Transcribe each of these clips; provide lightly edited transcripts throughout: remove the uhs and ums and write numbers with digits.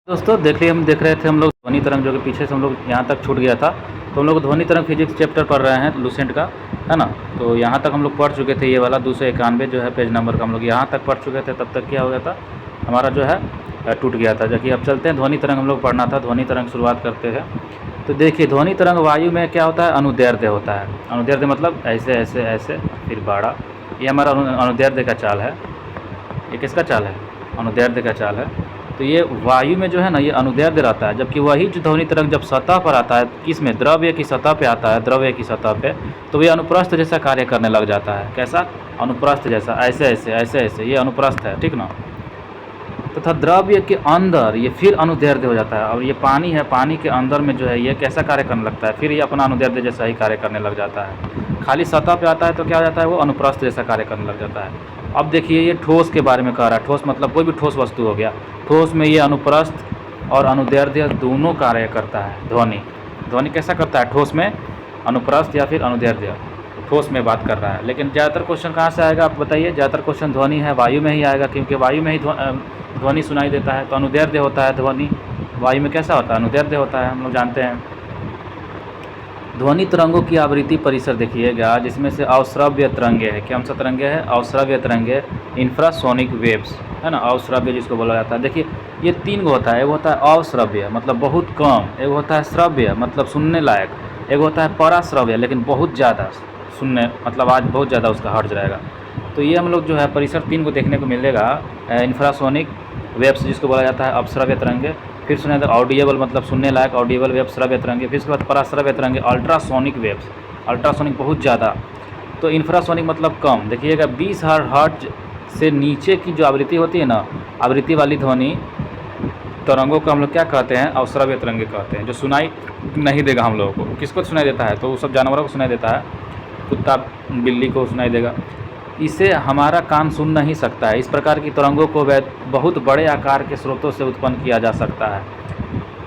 दोस्तों देखिए हम देख रहे थे हम लोग ध्वनि तरंग जो कि पीछे से हम लोग यहाँ तक छूट गया था। तो हम लोग ध्वनि तरंग फिजिक्स चैप्टर पढ़ रहे हैं लूसेंट का, है ना। तो यहाँ तक हम लोग पढ़ चुके थे, ये वाला 291 जो है पेज नंबर का हम लोग यहाँ तक पढ़ चुके थे। तब तक क्या हो गया था, हमारा जो है टूट गया था। जबकि अब चलते हैं ध्वनि तरंग हम लोग पढ़ना था। ध्वनि तरंग शुरुआत करते हैं। तो देखिए ध्वनि तरंग वायु में क्या होता है, अनुदैर्ध्य होता है। अनुदैर्ध्य मतलब ऐसे ऐसे ऐसे फिर बाड़ा, ये हमारा अनुदैर्ध्य का चाल है। ये किसका चाल है, अनुदैर्ध्य का चाल है। तो ये वायु में जो है ना, ये अनुदैर्ध्य रहता है। जबकि वही जो ध्वनि तरंग जब सतह पर आता है, किसमें, द्रव्य की सतह पे आता है, द्रव्य की सतह पे, तो ये अनुप्रस्थ जैसा कार्य करने लग जाता है। कैसा, अनुप्रस्थ जैसा, ऐसे ऐसे ऐसे ऐसे, ये अनुप्रस्थ है, ठीक ना। तथा द्रव्य के अंदर ये फिर अनुदैर्ध्य हो जाता है। और ये पानी है, पानी के अंदर में जो है ये कैसा कार्य करने लगता है, फिर ये अपना अनुदैर्ध्य जैसा ही कार्य करने लग जाता है। खाली सतह पे आता है तो क्या हो जाता है, वो अनुप्रस्थ जैसा कार्य करने लग जाता है। अब देखिए ये ठोस के बारे में कह रहा है। ठोस मतलब कोई भी ठोस वस्तु हो गया। ठोस में ये अनुप्रस्थ और अनुदैर्ध्य दोनों कार्य करता है। ध्वनि ध्वनि कैसा करता है, ठोस में अनुप्रस्थ या फिर अनुदैर्ध्य, ठोस में बात कर रहा है। लेकिन ज़्यादातर क्वेश्चन कहाँ से आएगा आप बताइए। ज़्यादातर क्वेश्चन ध्वनि है वायु में ही आएगा, क्योंकि वायु में ही ध्वनि सुनाई देता है। तो अनुदैर्ध्य होता है ध्वनि, वायु में कैसा होता है, अनुदैर्ध्य होता है, हम लोग जानते हैं। ध्वनि तरंगों की आवृत्ति परिसर देखिएगा, जिसमें से अवश्रव्य तरंगे है। कौन सा तरंगे है, अवश्रव्य तरंगे, इंफ्रासोनिक वेव्स, है ना। अवश्रव्य जिसको बोला जाता है। देखिए ये तीन गो होता है। एक होता है अश्रव्य मतलब बहुत कम, एक होता है श्रव्य मतलब सुनने लायक, एक होता है पराश्रव्य लेकिन बहुत ज़्यादा सुनने, मतलब आज बहुत ज़्यादा उसका हर्ज रहेगा। तो ये हम लोग जो है परिसर तीन को देखने को मिलेगा। इंफ्रासोनिक वेव्स जिसको बोला जाता है, अपश्रव्य तरंगे, फिर सुने तो ऑडिएबल मतलब सुनने लायक, ऑडिएबल वेव, श्रव्य तरंगे, फिर उसके बाद पराश्रव्य तरंगे, अल्ट्रासोनिक वेव्स, अल्ट्रासोनिक बहुत ज़्यादा। तो इंफ्रासोनिक मतलब कम। देखिएगा 20 हर्ट्ज से नीचे की जो आवृत्ति होती है ना, आवृत्ति वाली ध्वनि तरंगों को हम लोग क्या कहते हैं, अवश्रव्य तरंगे कहते हैं। जो सुनाई नहीं देगा हम लोगों को। किसको सुनाई देता है, तो वो सब जानवरों को सुनाई देता है, कुत्ता बिल्ली को सुनाई देगा। इसे हमारा कान सुन नहीं सकता है। इस प्रकार की तरंगों को बहुत बड़े आकार के स्रोतों से उत्पन्न किया जा सकता है,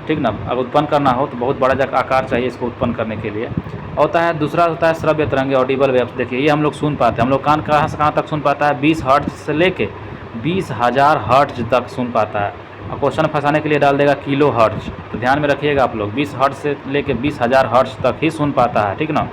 ठीक ना। अगर उत्पन्न करना हो तो बहुत बड़ा आकार चाहिए इसको उत्पन्न करने के लिए होता है। दूसरा होता है श्रव्य तरंगे, ऑडिबल वेव्स। देखिए ये हम लोग सुन पाते हैं। हम लोग कान कहाँ से कहाँ तक सुन पाता है, 20 हर्ट्ज से लेके 20,000 हर्ट्ज तक सुन पाता है। और क्वेश्चन फंसाने के लिए डाल देगा किलो हर्ट्ज, तो ध्यान में रखिएगा आप लोग, 20 हर्ट्ज से लेके 20,000 हर्ट्ज तक ही सुन पाता है, ठीक ना।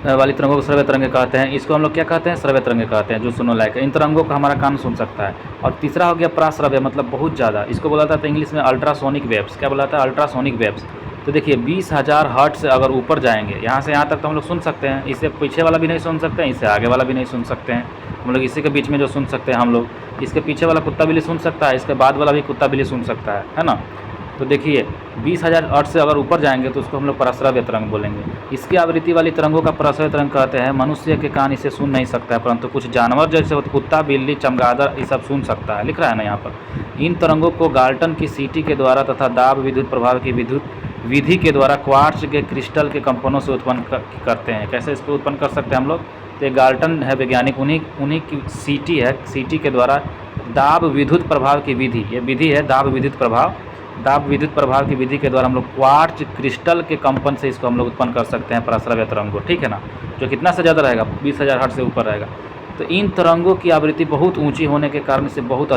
वाली तरंगों को श्रव्य तरंगे कहते हैं। इसको हम लोग क्या कहते हैं, श्रव्य तरंगे कहते हैं, जो सुनो लायक है। इन तरंगों को हमारा कान सुन सकता है। और तीसरा हो गया प्राश्रव्य मतलब बहुत ज़्यादा। इसको बोला जाता है इंग्लिश में अल्ट्रासोनिक वेव्स। क्या बोला जाता है, अल्ट्रासोनिक वेव्स। तो देखिए 20,000 हर्ट्ज से अगर ऊपर जाएंगे, यहाँ से यहाँ तक तो हम लोग सुन सकते हैं। इससे पीछे वाला भी नहीं सुन सकते हैं, इससे आगे वाला भी नहीं सुन सकते हैं। हम लोग इसी के बीच में जो सुन सकते हैं हम लोग, इसके पीछे वाला कुत्ता बिल्ली सुन सकता है, इसके बाद वाला भी कुत्ता बिल्ली सुन सकता है ना। तो देखिए 20,000 हर्ट्ज से अगर ऊपर जाएंगे तो उसको हम लोग पराश्रव्य तरंग बोलेंगे। इसकी आवृत्ति वाली तरंगों का पराश्रव्य तरंग कहते हैं। मनुष्य के कान इसे सुन नहीं सकता है, परंतु कुछ जानवर जैसे होते कुत्ता बिल्ली चमगादड़ ये सब सुन सकता है, लिख रहा है ना यहाँ पर। इन तरंगों को गाल्टन की सीटी के द्वारा तथा दाब विद्युत प्रभाव की विद्युत विधि के द्वारा क्वार्ट्ज के क्रिस्टल के कंपनों से उत्पन्न करते हैं। कैसे इसको उत्पन्न कर सकते हैं हम लोग, तो गाल्टन है वैज्ञानिक, उन्हीं की सीटी है, सीटी के द्वारा दाब विद्युत प्रभाव की विधि, ये विधि है दाब विद्युत प्रभाव, दाब विद्युत प्रभाव की विधि के द्वारा हम लोग क्वार्ट्ज क्रिस्टल के कंपन से इसको हम लोग उत्पन्न कर सकते हैं पराश्रव्य तरंग को, ठीक है ना। जो कितना से ज़्यादा रहेगा, 20,000 हर्ट्ज से ऊपर रहेगा। तो इन तरंगों की आवृत्ति बहुत ऊंची होने के कारण से बहुत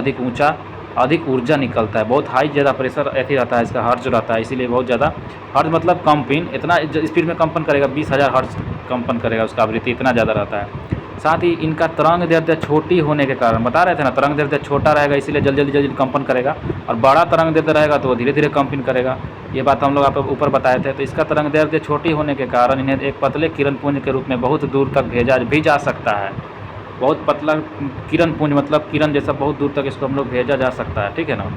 अधिक ऊर्जा निकलता है। बहुत हाई ज़्यादा प्रेशर ऐसी रहता है, इसका हर्ज रहता है, इसीलिए बहुत ज़्यादा हर्ज मतलब कंपन, इतना स्पीड में कंपन करेगा, 20,000 हर्ज कंपन करेगा, उसका आवृत्ति इतना ज़्यादा रहता है। साथ ही इनका तरंग दैर्ध्य छोटी होने के कारण, बता रहे थे ना, तरंग दैर्ध्य छोटा रहेगा इसलिए जल्दी जल्दी कंपन करेगा, और बड़ा तरंग दैर्ध्य रहेगा तो वो धीरे धीरे कंपन करेगा। ये बात हम लोग आप ऊपर बताए थे। तो इसका तरंग दैर्ध्य छोटी होने के कारण इन्हें एक पतले किरण पुंज के रूप में बहुत दूर तक भेजा भी जा सकता है। बहुत पतला किरण पुंज मतलब किरण जैसा बहुत दूर तक इसको हम लोग भेजा जा सकता है, ठीक है ना।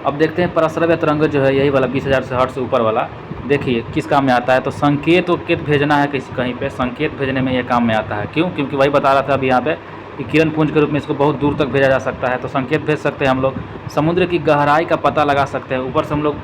अब देखते हैं पराश्रव्य तरंग जो है, यही वाला 20,000 से हर्ट्ज से ऊपर वाला, देखिए किस काम में आता है। तो संकेत भेजना है कहीं पे, संकेत भेजने में ये काम में आता है। क्यों, क्योंकि वही बता रहा था अभी यहाँ पे कि किरण पुंज के रूप में इसको बहुत दूर तक भेजा जा सकता है। तो संकेत भेज सकते हैं हम लोग। समुद्र की गहराई का पता लगा सकते हैं। ऊपर से हम लोग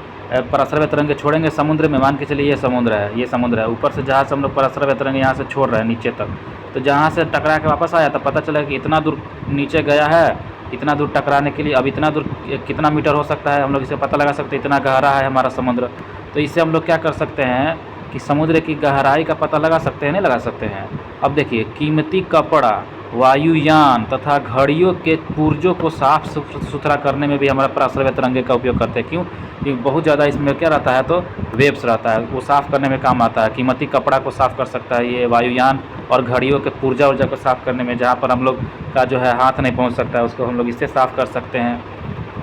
पराश्रव्य तरंगे छोड़ेंगे समुद्र में, मान के चलिए ये समुद्र है, ऊपर से जहाँ से हम लोग पराश्रव्य तरंगे यहाँ से छोड़ रहे हैं नीचे तक, तो जहाँ से टकरा के वापस आया तो पता चला कि इतना दूर नीचे गया है, इतना दूर टकराने के लिए अब इतना दूर कितना मीटर हो सकता है, हम लोग इसे पता लगा सकते हैं। इतना गहरा है हमारा समुद्र। तो इससे हम लोग क्या कर सकते हैं कि समुद्र की गहराई का पता लगा सकते हैं, नहीं लगा सकते हैं। अब देखिए, कीमती कपड़ा, वायुयान तथा घड़ियों के पुर्जों को साफ सुथरा करने में भी हमारा पराश्रव्य तरंगे का उपयोग करते हैं। क्यों? क्योंकि बहुत ज़्यादा इसमें क्या रहता है, तो वेब्स रहता है, वो साफ़ करने में काम आता है। कीमती कपड़ा को साफ़ कर सकता है ये वायुयान, और घड़ियों के पुर्जा उर्जा को साफ़ करने में, जहाँ पर हम लोग का जो है हाथ नहीं पहुँच सकता है, उसको हम लोग इससे साफ़ कर सकते हैं,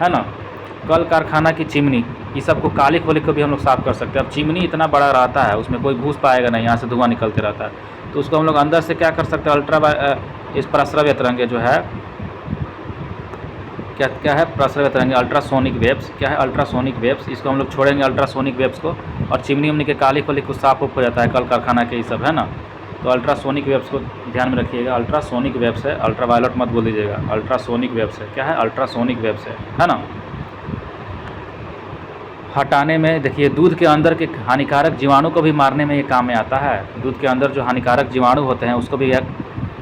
है ना। कल कारखाना की चिमनी, ये सब को, कालिक वालिक को भी हम लोग साफ़ कर सकते हैं। अब चिमनी इतना बड़ा रहता है, उसमें कोई घुस पाएगा नहीं, यहाँ से धुआं निकलते रहता है, तो उसको हम लोग अंदर से क्या कर सकते हैं, इस पराश्रव्य तरंगे जो है, क्या है पराश्रव्य तरंगे, अल्ट्रासोनिक वेव्स। क्या है? Ultrasonic waves. इसको हम लोग छोड़ेंगे अल्ट्रासोनिक वेव्स को, और चिमनी उमनी के कालिक वालिक को साफ हो जाता है, कल कारखाना के ये सब, है ना। तो अल्ट्रासोनिक वेव्स को ध्यान में रखिएगा, अल्ट्रासोनिक वेव्स है, अल्ट्रावायलेट मत बोल दीजिएगा, अल्ट्रासोनिक वेव्स है। क्या है? अल्ट्रासोनिक वेव्स है ना। हटाने में देखिए, दूध के अंदर के हानिकारक जीवाणु को भी मारने में ये काम में आता है। दूध के अंदर जो हानिकारक जीवाणु होते हैं उसको भी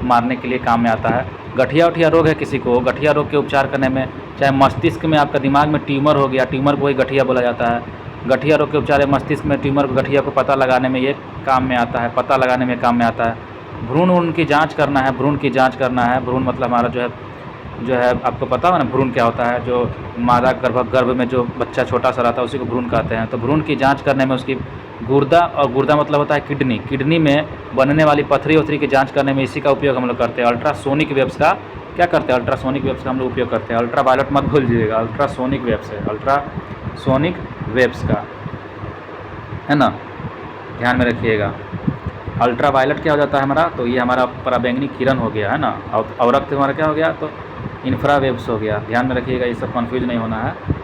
मारने के लिए काम में आता है। गठिया उठिया रोग है किसी को, गठिया रोग के उपचार करने में, चाहे मस्तिष्क में आपका दिमाग में ट्यूमर हो गया, ट्यूमर को ही गठिया बोला जाता है, गठिया रोग के उपचार है, मस्तिष्क में ट्यूमर, गठिया को पता लगाने में ये काम में आता है, पता लगाने में काम में आता है। भ्रूण उनकी जाँच करना है, भ्रूण की जाँच करना है। भ्रूण मतलब हमारा जो है आपको पता है ना भ्रूण क्या होता है, जो मादा गर्भ में जो बच्चा छोटा सा रहता है उसी को भ्रूण कहते हैं। तो भ्रूण की जांच करने में, उसकी गुर्दा, और गुर्दा मतलब होता है किडनी, किडनी में बनने वाली पथरी वथरी की जांच करने में इसी का उपयोग हम लोग करते हैं। अल्ट्रासोनिक वेव्स का क्या करते हैं, अल्ट्रासोनिक वेव्स का हम लोग उपयोग करते हैं। अल्ट्रावायलेट मत भूल जाइएगा, अल्ट्रासोनिक वेव्स है, अल्ट्रासोनिक वेव्स का, है ना, ध्यान में रखिएगा। अल्ट्रावायलेट क्या हो जाता है हमारा, तो ये हमारा पराबैंगनी किरण हो गया, है ना। और रक्त हमारा क्या हो गया, तो इंफ्रावेव्स हो गया। ध्यान में रखिएगा, ये सब कंफ्यूज नहीं होना है।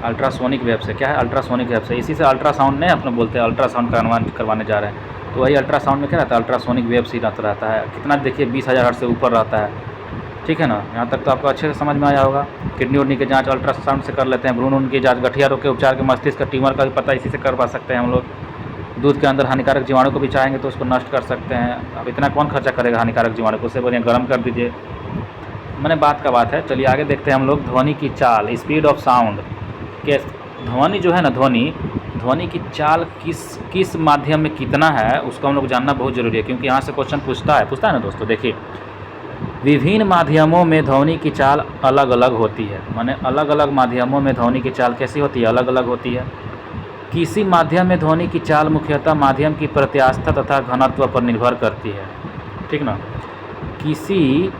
अल्ट्रासोनिक वेव्स है। क्या है? अल्ट्रासोनिक वेव्स है। इसी से अल्ट्रासाउंड नहीं अपने बोलते हैं, अल्ट्रासाउंड करवाने जा रहे हैं, तो वही अल्ट्रासाउंड में क्या रहता है, अल्ट्रासोनिक वेव्स ही रहता है। कितना देखिए 20,000 हर्ट्ज से ऊपर रहता है, ठीक है ना। यहाँ तक तो आपको अच्छे से समझ में आया होगा। किडनी उडनी की जाँच अल्ट्रासाउंड से कर लेते हैं, भ्रूण उनकी जाँच, गठिया रोग के उपचार के, मस्तिष्क का ट्यूमर का भी पता इसी से करवा सकते हैं हम लोग। दूध के अंदर हानिकारक जीवाणु को भी चाहेंगे तो उसको नष्ट कर सकते हैं। अब इतना कौन खर्चा करेगा हानिकारक जीवाणु को, उससे बढ़िया गर्म कर दीजिए। मैंने बात का बात है। चलिए आगे देखते हैं हम लोग। ध्वनि की चाल, स्पीड ऑफ साउंड, के ध्वनि जो है ना, ध्वनि की चाल किस माध्यम में कितना है, उसको हम लोग जानना बहुत ज़रूरी है, क्योंकि यहाँ से क्वेश्चन पूछता है ना दोस्तों। देखिए, विभिन्न माध्यमों में ध्वनि की चाल अलग अलग होती है। माने अलग अलग माध्यमों में ध्वनि की चाल कैसी होती है, अलग अलग होती है। किसी माध्यम में ध्वनि की चाल मुख्यतः माध्यम की प्रत्यास्थता तथा घनत्व पर निर्भर करती है, ठीक ना। किसी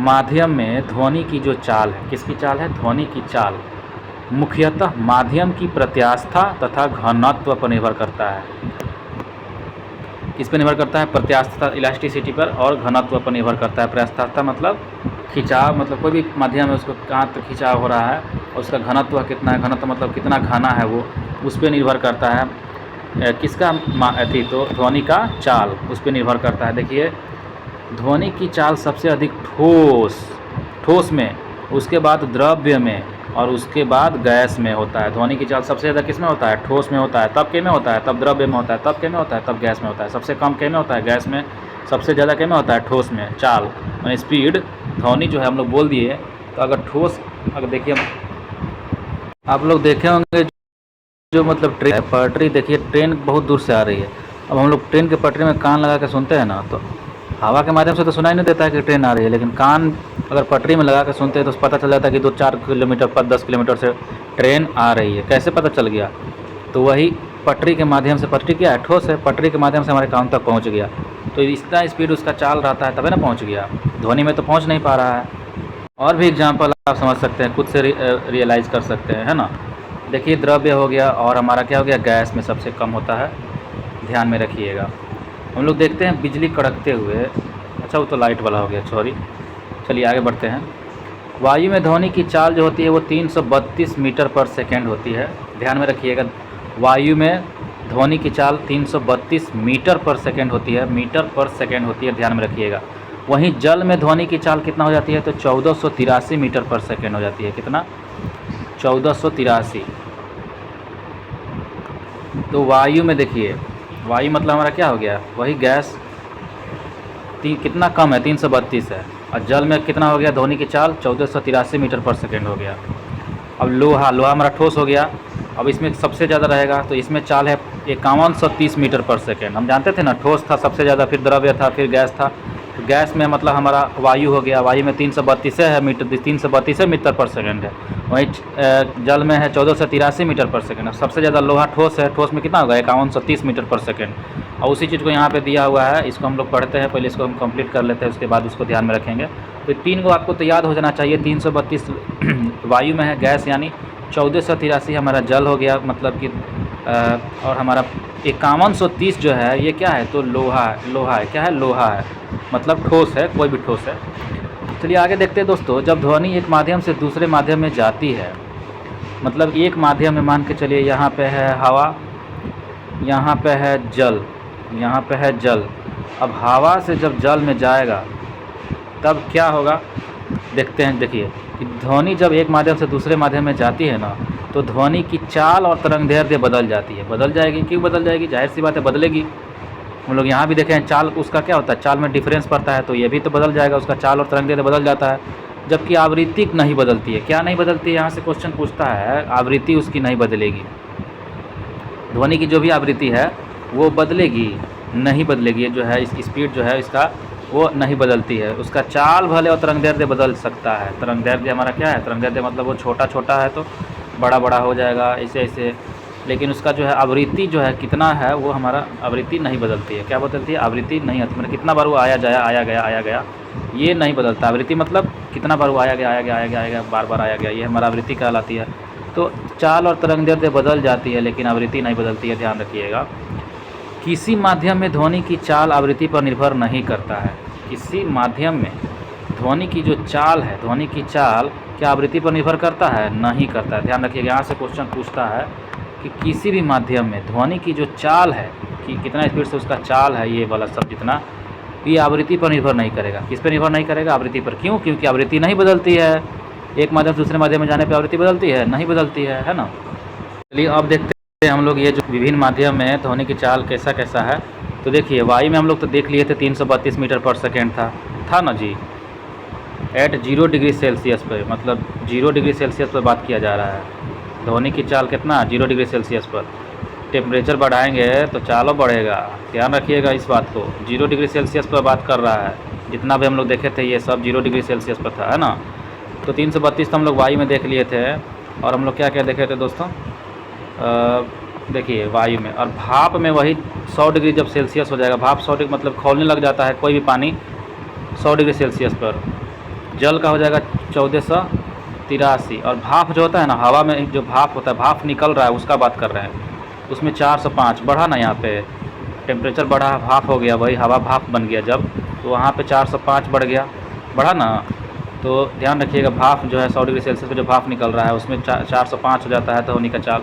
माध्यम में ध्वनि की जो चाल है, किसकी चाल है, ध्वनि की चाल मुख्यतः माध्यम की प्रत्यास्थता तथा घनत्व पर निर्भर करता है। किस पर निर्भर करता है, प्रत्यास्थता इलास्टिसिटी पर, और घनत्व पर निर्भर करता है। प्रत्यास्थता मतलब खिंचाव, मतलब कोई भी माध्यम है उसको कहाँ तक खिंचाव हो रहा है, और उसका घनत्व कितना है, घनत्व मतलब कितना घना है वो, उस पर निर्भर करता है। किसका अथी, तो ध्वनि का चाल उस पर निर्भर करता है। देखिए, ध्वनि की चाल सबसे अधिक ठोस में, उसके बाद द्रव्य में, और उसके बाद गैस में होता है। ध्वनि की चाल सबसे ज़्यादा किस में होता है, ठोस में होता है, तब के में होता है, तब द्रव्य में होता है, तब के में होता है, तब गैस में होता है। सबसे कम के में होता है, गैस में। सबसे ज़्यादा के में होता है, ठोस में। चाल यानी स्पीड, ध्वनि जो है हम लोग बोल दिए। तो अगर ठोस, अगर देखिए आप लोग देखे होंगे जो मतलब ट्रेन पटरी, देखिए ट्रेन बहुत दूर से आ रही है। अब हम लोग ट्रेन के पटरी में कान लगा के सुनते हैं ना, तो हवा के माध्यम से तो सुनाई नहीं देता है कि ट्रेन आ रही है, लेकिन कान अगर पटरी में लगा के सुनते हैं तो पता चल जाता है कि 2-4 किलोमीटर पर 10 किलोमीटर से ट्रेन आ रही है। कैसे पता चल गया, तो वही पटरी के माध्यम से, पटरी क्या है, ठोस है, पटरी के माध्यम से हमारे कान तक पहुँच गया। तो इतना स्पीड उसका चाल रहता है तभी ना पहुँच गया, ध्वनि में तो पहुँच नहीं पा रहा है। और भी एग्जाम्पल आप समझ सकते हैं, खुद से रियलाइज़ कर सकते हैं, है ना। देखिए, द्रव्य हो गया, और हमारा क्या हो गया, गैस में सबसे कम होता है, ध्यान में रखिएगा। हम लोग देखते हैं बिजली कड़कते हुए, अच्छा वो तो लाइट वाला हो गया, सॉरी। चलिए आगे बढ़ते हैं। वायु में ध्वनि की चाल जो होती है वो 332 मीटर पर सेकेंड होती है, ध्यान में रखिएगा। वायु में ध्वनि की चाल 332 मीटर पर सेकेंड होती है, मीटर पर सेकेंड होती है, ध्यान में रखिएगा। वहीं जल में ध्वनि की चाल कितना हो जाती है, तो 1483 मीटर पर सेकेंड हो जाती है। कितना, 1483। तो वायु में देखिए, वायु मतलब हमारा क्या हो गया, वही गैस कितना कम है, 332 है, और जल में कितना हो गया, ध्वनि की चाल 1483 मीटर पर सेकेंड हो गया। अब लोहा हमारा ठोस हो गया, अब इसमें सबसे ज़्यादा रहेगा, तो इसमें चाल है 5130 मीटर पर सेकेंड। हम जानते थे ना, ठोस था सबसे ज़्यादा, फिर द्रव्य था, फिर गैस था। तो गैस में मतलब हमारा वायु हो गया, वायु में 332 है मीटर, 332 मीटर पर सेकेंड है। वहीं जल में है 1483 मीटर पर सेकेंड। अब सबसे ज़्यादा लोहा ठोस है, ठोस में कितना होगा 5130 मीटर पर सेकेंड। और उसी चीज़ को यहाँ पे दिया हुआ है, इसको हम लोग पढ़ते हैं, पहले इसको हम कंप्लीट कर लेते हैं, उसके बाद उसको ध्यान में रखेंगे। तो 3 को आपको तो याद हो जाना चाहिए। 332 वायु में है गैस, यानी 1483 हमारा जल हो गया, मतलब कि और हमारा 5130 जो है ये क्या है, तो लोहा है। क्या है, लोहा है, मतलब ठोस है, कोई भी ठोस है। चलिए आगे देखते हैं दोस्तों। जब ध्वनि एक माध्यम से दूसरे माध्यम में जाती है, मतलब एक माध्यम में मान के चलिए यहाँ पे है हवा, यहाँ पे है जल, यहाँ पे है जल। अब हवा से जब जल में जाएगा तब क्या होगा, देखते हैं। देखिए कि ध्वनि जब एक माध्यम से दूसरे माध्यम में जाती है ना, तो ध्वनि की चाल और तरंगदैर्ध्य बदल जाती है। बदल जाएगी, क्यों बदल जाएगी, जाहिर सी बात है बदलेगी। हम लोग यहाँ भी देखें, चाल उसका क्या होता है, चाल में डिफरेंस पड़ता है, तो ये भी तो बदल जाएगा, उसका चाल और तरंगदैर्ध्य बदल जाता है। जबकि आवृत्ति नहीं बदलती है। क्या नहीं बदलती है, यहाँ से क्वेश्चन पूछता है, आवृत्ति उसकी नहीं बदलेगी। ध्वनि की जो भी आवृत्ति है वो बदलेगी नहीं बदलेगी, जो है इसकी स्पीड जो है इसका वो नहीं बदलती है। उसका चाल भले और तरंगदैर्ध्य बदल सकता है। तरंगदैर्ध्य हमारा क्या है, तरंगदैर्ध्य मतलब वो छोटा छोटा है तो बड़ा बड़ा हो जाएगा, ऐसे ऐसे। लेकिन उसका जो है आवृत्ति जो है कितना है, वो हमारा आवृत्ति नहीं बदलती है। क्या बदलती है, आवृत्ति नहीं आती, मतलब कितना बार वो आया गया, ये नहीं बदलता। आवृत्ति मतलब कितना बार वो आया गया, बार बार आया गया, ये हमारा आवृत्ति कहलाती है। तो चाल और तरंगदैर्ध्य बदल जाती है, लेकिन आवृत्ति नहीं बदलती है, ध्यान रखिएगा। किसी माध्यम में ध्वनि की चाल आवृत्ति पर निर्भर नहीं करता है। किसी माध्यम में ध्वनि की जो चाल है, ध्वनि की चाल क्या आवृत्ति पर निर्भर करता है, नहीं करता है। ध्यान रखिएगा, यहाँ से क्वेश्चन पूछता है कि किसी भी माध्यम में ध्वनि की जो चाल है, कि कितना स्पीड से उसका चाल है, ये वाला सब जितना, ये आवृत्ति पर निर्भर नहीं करेगा। किस पर निर्भर नहीं करेगा, आवृत्ति पर। क्यों, क्योंकि आवृत्ति नहीं बदलती है। एक माध्यम से दूसरे माध्यम में जाने पर आवृत्ति बदलती है, नहीं बदलती है ना। चलिए अब देखते हैं हम लोग ये जो विभिन्न माध्यम में ध्वनि की चाल कैसा कैसा है। तो देखिए वायु में हम लोग तो देख लिए थे 332 मीटर पर सेकेंड था ना जी, एट 0 डिग्री सेल्सियस पर, मतलब 0 डिग्री सेल्सियस पर बात किया जा रहा है। ध्वनि की चाल कितना, 0 डिग्री सेल्सियस पर। टेम्परेचर बढ़ाएंगे तो चालों बढ़ेगा, ध्यान रखिएगा इस बात को। 0 डिग्री सेल्सियस पर बात कर रहा है, जितना भी हम लोग देखे थे ये सब 0 डिग्री सेल्सियस पर था, है ना। तो 332 तो हम लोग वायु में देख लिए थे, और हम लोग क्या क्या देखे थे दोस्तों, देखिए वायु में। और भाप में वही 100 डिग्री जब सेल्सियस हो जाएगा, भाप 100 डिग्री मतलब खौलने लग जाता है कोई भी पानी 100 डिग्री सेल्सियस पर। जल का हो जाएगा 1483, और भाप जो होता है ना, हवा में जो भाप होता है, भाप निकल रहा है उसका बात कर रहे हैं, उसमें 405 बढ़ा ना, यहाँ पे टेम्परेचर बढ़ा, भाप हो गया, वही हवा भाप बन गया जब, तो वहाँ पे 405 बढ़ गया, बढ़ा ना। तो ध्यान रखिएगा, भाप जो है 100 डिग्री सेल्सियस पे जो भाप निकल रहा है उसमें 405 हो जाता है ध्वनि का चाल।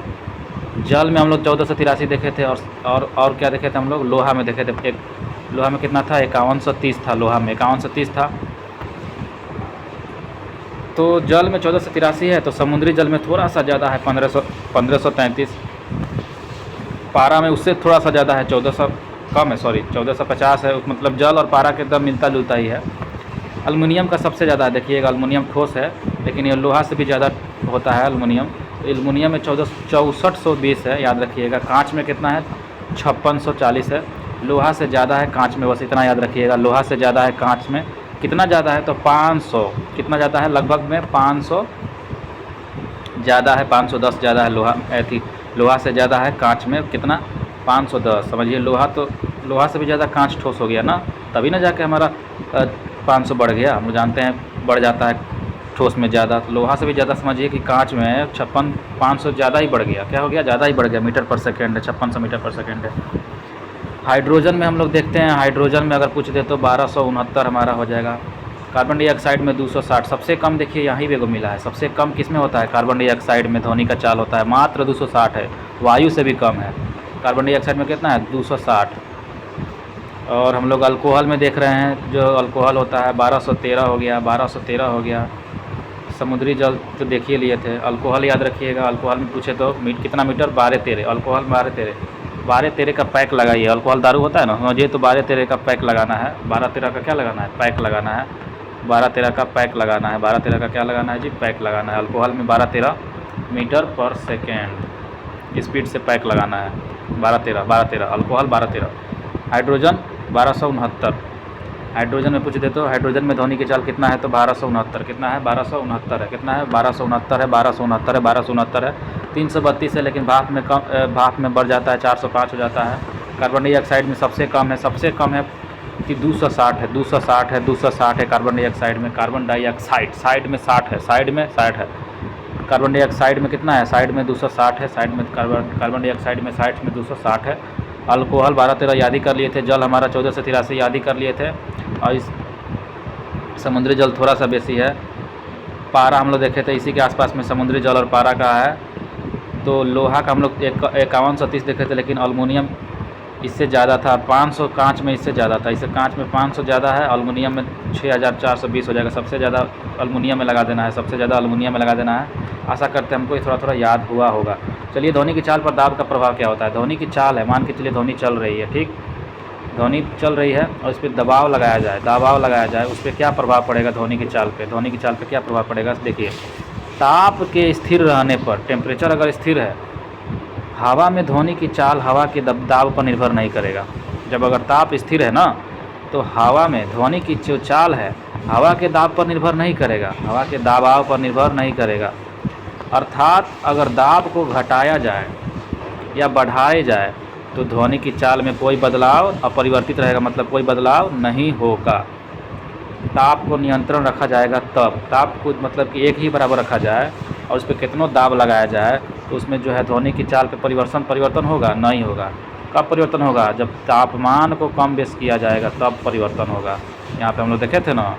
जल में हम लोग 1483 देखे थे, और क्या देखे थे हम लोग, लोहा में देखे थे। एक लोहा में कितना था, 5130 था, लोहा में 5130 था। तो जल में 1483 है, तो समुद्री जल में थोड़ा सा ज़्यादा है, 1533। पारा में उससे थोड़ा सा ज़्यादा है, 1400 कम है, सॉरी 1450 है, मतलब जल और पारा के एकदम मिलता जुलता ही है। एल्युमिनियम का सबसे ज़्यादा है, देखिएगा एल्युमिनियम ठोस है, लेकिन ये लोहा से भी ज़्यादा होता है एल्युमिनियम। तो एल्युमिनियम में 6420 है, याद रखिएगा। कांच में कितना है, 5640 है। लोहा से ज़्यादा है कांच में, बस इतना याद रखिएगा, लोहा से ज़्यादा है कांच में। कितना ज़्यादा है, तो 500, कितना ज़्यादा है, लगभग में 500 ज़्यादा है, 510 ज़्यादा है लोहा से ज़्यादा है कांच में, कितना 510। समझिए लोहा से भी ज़्यादा कांच ठोस हो गया ना, तभी ना जाके हमारा 500 बढ़ गया। हम लोग जानते हैं बढ़ जाता है ठोस में ज़्यादा, तो लोहा से भी ज़्यादा समझिए कि कांच में 500 ज़्यादा ही बढ़ गया। क्या हो गया, ज़्यादा ही बढ़ गया, मीटर पर सेकेंड है, 5600 मीटर पर सेकेंड है। हाइड्रोजन में हम लोग देखते हैं, हाइड्रोजन में अगर पूछ दे तो 1269 हमारा हो जाएगा। कार्बन डाइऑक्साइड में 260, सबसे कम देखिए यहाँ भी एगो मिला है। सबसे कम किस में होता है, कार्बन डाइऑक्साइड में ध्वनि का चाल होता है, मात्र 260 है, वायु से भी कम है। कार्बन डाइऑक्साइड में कितना है, 260। और हम लोग अल्कोहल में देख रहे हैं, जो अल्कोहल होता है 1213 हो गया, 1213 हो गया। समुद्री जल तो देखिए लिए थे। अल्कोहल याद रखिएगा, अल्कोहल में पूछे तो कितना मीटर, 1213। अल्कोहल 1213 का पैक लगाइए। अल्कोहल दारू होता है ना, मुझे तो 1213 का पैक लगाना है। 1213 का क्या लगाना है, पैक लगाना है। 1213 का पैक लगाना है, 1213 का क्या लगाना है जी, पैक लगाना है। अल्कोहल में 1213 मीटर पर सेकेंड। स्पीड से पैक लगाना है। 12-13 अल्कोहल 12-13। हाइड्रोजन 1269। हाइड्रोजन में पूछ दे तो हाइड्रोजन में ध्वनि की चाल कितना है, तो 1269। कितना है, 1269 है। कितना है, 1269 है, 1269 है, 1269 है। 332 है, लेकिन भाप में कम, भाप में बढ़ जाता है, 405 हो जाता है। कार्बन डाइऑक्साइड में सबसे कम है कि 260 है, 260 है, 260 है कार्बन डाइऑक्साइड में। कार्बन डाइऑक्साइड साइड में 60 है, साइड में 60 है। कार्बन डाइऑक्साइड में कितना है, साइड में 260 है, साइड में कार्बन डाइऑक्साइड में साइड में 260 है। अल्कोहल 12-13 याद ही कर लिए थे। जल हमारा 14 से 83 याद ही कर लिए थे। और इस समुद्री जल थोड़ा सा बेसी है। पारा हम लोग देखे थे, इसी के आसपास में समुद्री जल और पारा का है। तो लोहा का हम लोग 5130 देखे थे, लेकिन अल्मुनियम इससे ज़्यादा था। 500 कांच में इससे ज़्यादा था। इससे कांच में 500 ज़्यादा है, अल्मुनियम में 6420 हो जाएगा। सबसे ज़्यादा अल्मुनियम में लगा देना है, सबसे ज़्यादा अल्मुनियम में लगा देना है। आशा करते हैं हमको ये थोड़ा थोड़ा याद हुआ होगा। चलिए, ध्वनि की चाल पर दाब का प्रभाव क्या होता है। ध्वनि की चाल है, मान के चलिए ध्वनि चल रही है, ठीक, ध्वनि चल रही है और इस पर दबाव लगाया जाए, उस पर क्या प्रभाव पड़ेगा ध्वनि की चाल पे। ध्वनि की चाल पे क्या प्रभाव पड़ेगा, देखिए। ताप के स्थिर रहने पर, टेम्परेचर अगर स्थिर है, हवा में ध्वनि की चाल हवा के दाब पर निर्भर नहीं करेगा। जब अगर ताप स्थिर है ना, तो हवा में ध्वनि की जो चाल है हवा के दाब पर निर्भर नहीं करेगा, हवा के दबाव पर निर्भर नहीं करेगा। अर्थात अगर दाब को घटाया जाए या बढ़ाया जाए तो ध्वनि की चाल में कोई बदलाव अपरिवर्तित रहेगा, मतलब कोई बदलाव नहीं होगा। ताप को नियंत्रण रखा जाएगा तब, ताप को मतलब कि एक ही बराबर रखा जाए और उस पर कितनों दाब लगाया जाए तो उसमें जो है ध्वनि की चाल पे परिवर्तन होगा, नहीं होगा। कब परिवर्तन होगा, जब तापमान को कम बेस किया जाएगा तब परिवर्तन होगा। यहाँ पे हम लोग देखे थे ना,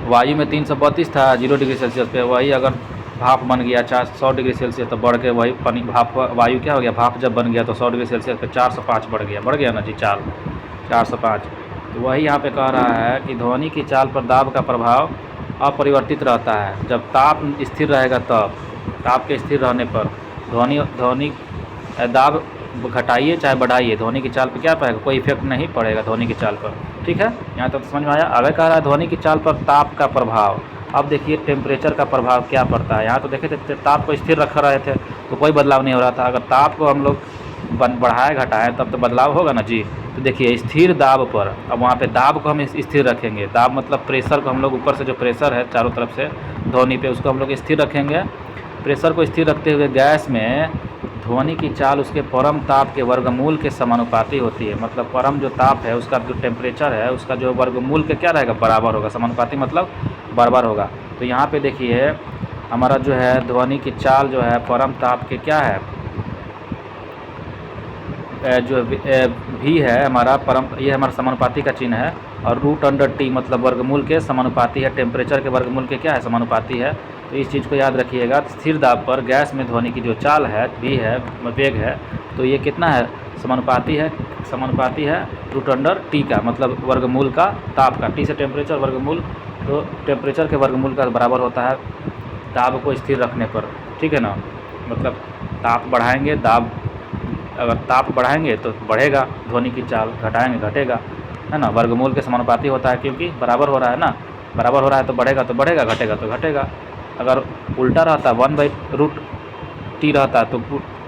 वायु में 332 था 0 डिग्री सेल्सियस पे, वही अगर भाप बन गया 100 डिग्री सेल्सियस तो बढ़ के वही पानी भाप वायु क्या हो गया, भाप जब बन गया तो 100 डिग्री सेल्सियस पे 405 बढ़ गया ना जी चाल, 405। तो वही यहाँ पे कह रहा है कि ध्वनि की चाल पर दाब का प्रभाव अपरिवर्तित रहता है। जब ताप स्थिर रहेगा तब, ताप के स्थिर रहने पर ध्वनि दाब घटाइए चाहे बढ़ाइए, ध्वनि की चाल पर क्या पड़ेगा, कोई इफेक्ट नहीं पड़ेगा ध्वनि की चाल पर। ठीक है, यहाँ तक तो समझ में आया। आगे कह रहा है ध्वनि की चाल पर ताप का प्रभाव। अब देखिए टेम्परेचर का प्रभाव क्या पड़ता है। यहाँ तो देखे थे ताप को स्थिर रखा रहे थे तो कोई बदलाव नहीं हो रहा था। अगर ताप को हम लोग बढ़ाएं घटाएं तब तो बदलाव होगा ना जी। तो देखिए स्थिर दाब पर, अब वहाँ पे दाब को हम स्थिर रखेंगे। दाब मतलब प्रेशर को हम लोग ऊपर से जो प्रेशर है चारों तरफ से ध्वनि पे, उसको हम लोग स्थिर रखेंगे। प्रेशर को स्थिर रखते हुए गैस में ध्वनि की चाल उसके परम ताप के वर्गमूल के समानुपाती होती है। मतलब परम जो ताप है उसका जो टेम्परेचर है उसका जो वर्गमूल के क्या रहेगा, बराबर होगा। समानुपाती मतलब बराबर होगा। तो यहाँ पे देखिए हमारा जो है ध्वनि की चाल जो है परम ताप के क्या है, जो भी है हमारा परम, ये हमारा समानुपाती का चिन्ह है। और √T मतलब वर्गमूल के समानुपाती है, टेम्परेचर के वर्गमूल के क्या है, समानुपाती है। तो इस चीज़ को याद रखिएगा। स्थिर दाब पर गैस में ध्वनि की जो चाल है, भी है, वेग है, तो ये कितना है, समानुपाती है √T का, मतलब वर्गमूल का ताप का। T से टेम्परेचर वर्गमूल, तो टेम्परेचर के वर्गमूल का बराबर होता है दाब को स्थिर रखने पर। ठीक है ना, मतलब ताप बढ़ाएंगे, दाब अगर ताप बढ़ाएंगे तो बढ़ेगा ध्वनि की चाल, घटाएंगे घटेगा, है ना। वर्गमूल के समानुपाती होता है क्योंकि बराबर हो रहा है ना, बराबर हो रहा है तो बढ़ेगा, घटेगा तो घटेगा। अगर उल्टा रहता 1/√T रहता तो